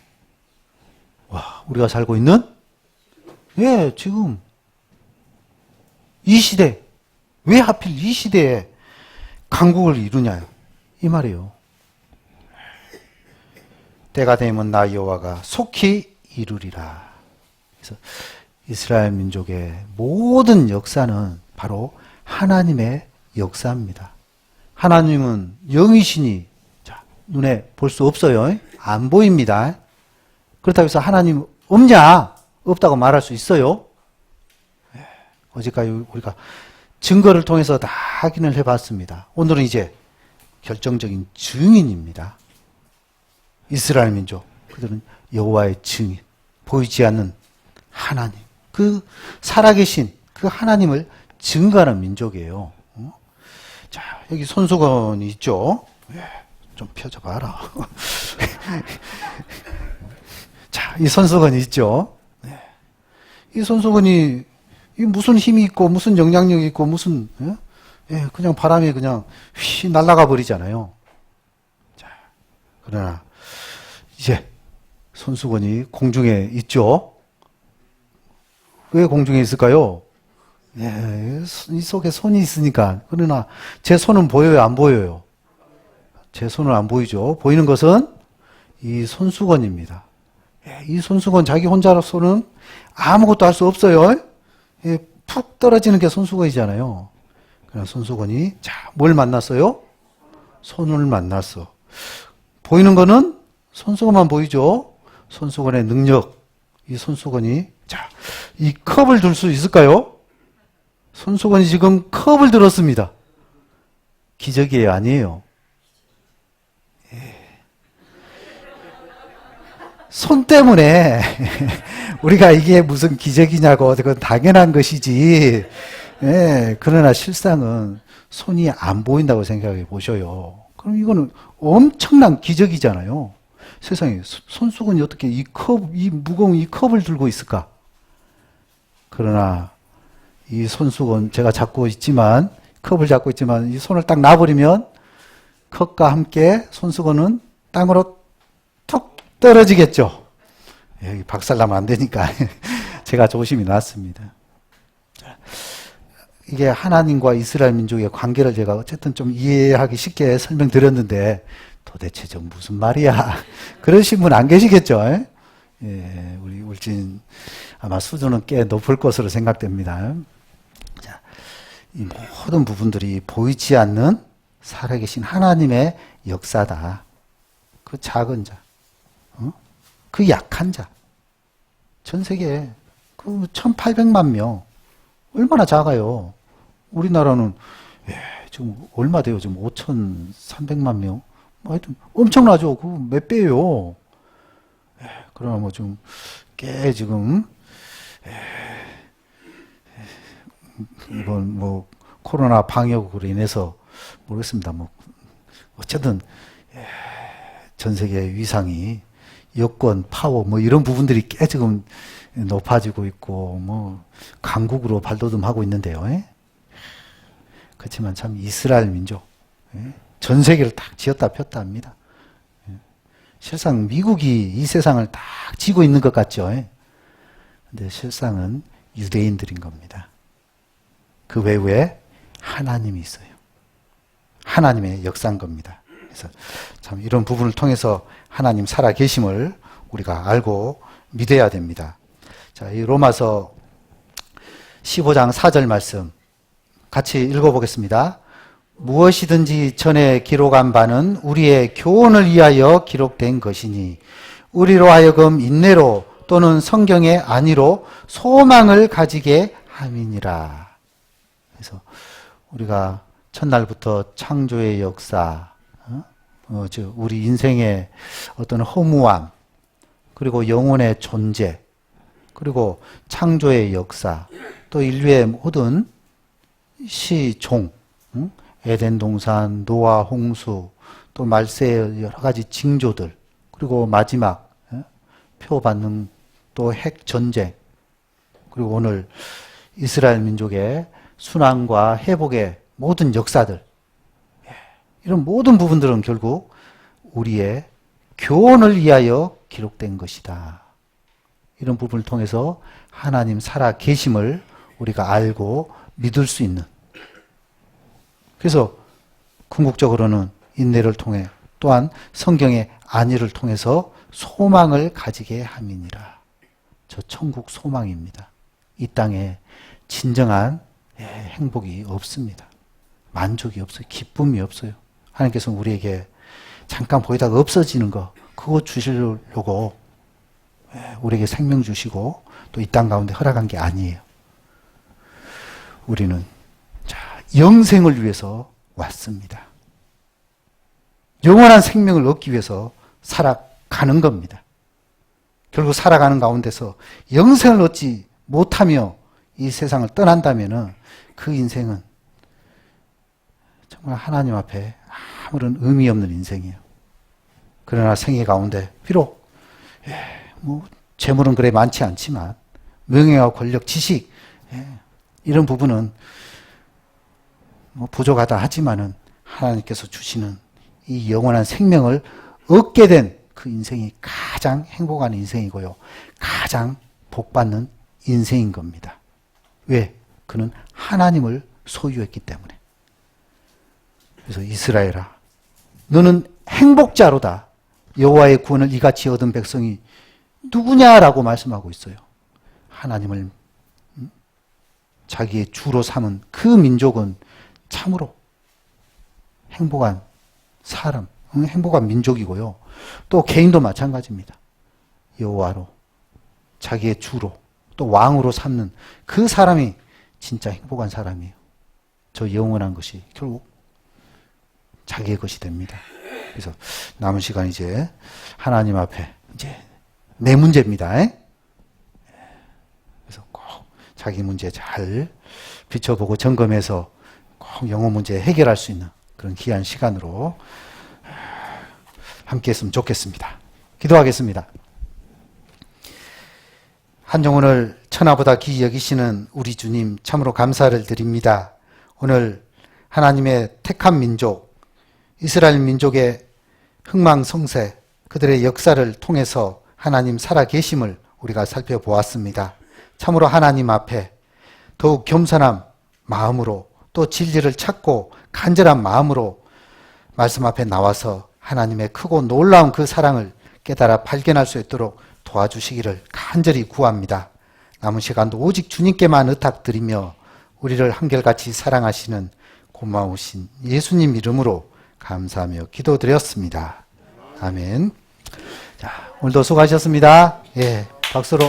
와, 우리가 살고 있는? 예, 지금 이 시대, 왜 하필 이 시대에 강국을 이루냐 이 말이에요. 때가 되면 나 여호와가 속히 이루리라. 그래서 이스라엘 민족의 모든 역사는 바로 하나님의 역사입니다. 하나님은 영이시니 눈에 볼 수 없어요. 안 보입니다. 그렇다고 해서 하나님 없냐? 없다고 말할 수 있어요. 어제까지 우리가 증거를 통해서 다 확인을 해봤습니다. 오늘은 이제 결정적인 증인입니다. 이스라엘 민족, 그들은 여호와의 증인, 보이지 않는 하나님, 그 살아계신 그 하나님을 증거하는 민족이에요. 자, 여기 손수건이 있죠. 좀 펴줘봐라. 자, 이 손수건이 있죠. 이 손수건이 무슨 힘이 있고 무슨 영향력이 있고 무슨 그냥 바람에 그냥 휘 날아가 버리잖아요. 자, 그러나 이제 손수건이 공중에 있죠. 왜 공중에 있을까요? 이 속에 손이 있으니까. 그러나 제 손은 보여요, 안 보여요? 제 손은 안 보이죠. 보이는 것은 이 손수건입니다. 이 손수건 자기 혼자로서는 아무것도 할 수 없어요. 푹 떨어지는 게 손수건이잖아요. 그냥 손수건이 뭘 만났어요? 손을 만났어. 보이는 거는 손수건만 보이죠. 손수건의 능력, 이 손수건이 이 컵을 들 수 있을까요? 손수건이 지금 컵을 들었습니다. 기적이에요, 아니에요? 손 때문에 우리가 이게 무슨 기적이냐고, 그건 당연한 것이지. 그러나 실상은 손이 안 보인다고 생각해 보셔요. 그럼 이거는 엄청난 기적이잖아요. 세상에 손수건이 어떻게 이 무거운 이 컵을 들고 있을까? 그러나 이 손수건 제가 잡고 있지만, 컵을 잡고 있지만 이 손을 딱 놔버리면 컵과 함께 손수건은 땅으로 툭 떨어지겠죠. 여기 박살나면 안 되니까 제가 조심히 놨습니다. 이게 하나님과 이스라엘 민족의 관계를 제가 어쨌든 좀 이해하기 쉽게 설명드렸는데 도대체 좀 무슨 말이야? 그러신 분 안 계시겠죠? 우리 울진 아마 수준은 꽤 높을 것으로 생각됩니다. 자, 이 모든 부분들이 보이지 않는 살아계신 하나님의 역사다. 그 작은 자, 그 약한 자, 전 세계 그 1,800만 명, 얼마나 작아요. 우리나라는 지금 얼마 돼요? 지금 5,300만 명. 하여튼 엄청나죠. 그 몇 배예요. 그러나 뭐 좀 꽤 지금 이번 뭐 코로나 방역으로 인해서 모르겠습니다. 뭐 어쨌든 전 세계 위상이 여권, 파워 뭐 이런 부분들이 꽤 지금 높아지고 있고 뭐 강국으로 발돋움하고 있는데요. 그렇지만 참 이스라엘 민족 전 세계를 딱 지었다 폈다 합니다. 실상 미국이 이 세상을 딱 지고 있는 것 같죠. 근데 실상은 유대인들인 겁니다. 그 외에 하나님이 있어요. 하나님의 역사인 겁니다. 그래서 참 이런 부분을 통해서 하나님 살아 계심을 우리가 알고 믿어야 됩니다. 자, 이 로마서 15장 4절 말씀 같이 읽어보겠습니다. 무엇이든지 전에 기록한 바는 우리의 교훈을 위하여 기록된 것이니 우리로 하여금 인내로 또는 성경의 안위로 소망을 가지게 함이니라. 그래서 우리가 첫날부터 창조의 역사, 우리 인생의 어떤 허무함, 그리고 영혼의 존재, 그리고 창조의 역사, 또 인류의 모든 시종, 에덴 동산, 노아 홍수, 또 말세의 여러 가지 징조들, 그리고 마지막 표받는 또 핵 전쟁, 그리고 오늘 이스라엘 민족의 순환과 회복의 모든 역사들, 이런 모든 부분들은 결국 우리의 교훈을 위하여 기록된 것이다. 이런 부분을 통해서 하나님 살아 계심을 우리가 알고 믿을 수 있는, 그래서 궁극적으로는 인내를 통해 또한 성경의 안위를 통해서 소망을 가지게 함이니라. 저 천국 소망입니다. 이 땅에 진정한 행복이 없습니다. 만족이 없어요. 기쁨이 없어요. 하나님께서는 우리에게 잠깐 보이다가 없어지는 거, 그거 주시려고 우리에게 생명 주시고 또 이 땅 가운데 허락한 게 아니에요. 우리는 영생을 위해서 왔습니다. 영원한 생명을 얻기 위해서 살아가는 겁니다. 결국 살아가는 가운데서 영생을 얻지 못하며 이 세상을 떠난다면 그 인생은 정말 하나님 앞에 아무런 의미 없는 인생이에요. 그러나 생애 가운데 비록 뭐 재물은 그래 많지 않지만 명예와 권력, 지식 이런 부분은 뭐 부족하다 하지만은 하나님께서 주시는 이 영원한 생명을 얻게 된 그 인생이 가장 행복한 인생이고요. 가장 복받는 인생인 겁니다. 왜? 그는 하나님을 소유했기 때문에. 그래서 이스라엘아, 너는 행복자로다. 여호와의 구원을 이같이 얻은 백성이 누구냐라고 말씀하고 있어요. 하나님을 자기의 주로 삼은 그 민족은 참으로 행복한 사람, 행복한 민족이고요. 또 개인도 마찬가지입니다. 여호와로, 자기의 주로, 또 왕으로 삼는 그 사람이 진짜 행복한 사람이에요. 저 영원한 것이 결국 자기의 것이 됩니다. 그래서 남은 시간 이제 하나님 앞에 이제 내 문제입니다. 그래서 꼭 자기 문제 잘 비춰보고 점검해서 꼭 영어 문제 해결할 수 있는 그런 귀한 시간으로 함께 했으면 좋겠습니다. 기도하겠습니다. 한 영혼을 천하보다 귀히 여기시는 우리 주님 참으로 감사를 드립니다. 오늘 하나님의 택한 민족, 이스라엘 민족의 흥망성쇠, 그들의 역사를 통해서 하나님 살아계심을 우리가 살펴보았습니다. 참으로 하나님 앞에 더욱 겸손한 마음으로 또 진리를 찾고 간절한 마음으로 말씀 앞에 나와서 하나님의 크고 놀라운 그 사랑을 깨달아 발견할 수 있도록 도와주시기를 간절히 구합니다. 남은 시간도 오직 주님께만 의탁드리며 우리를 한결같이 사랑하시는 고마우신 예수님 이름으로 감사하며 기도드렸습니다. 아멘. 자, 오늘도 수고하셨습니다. 박수로.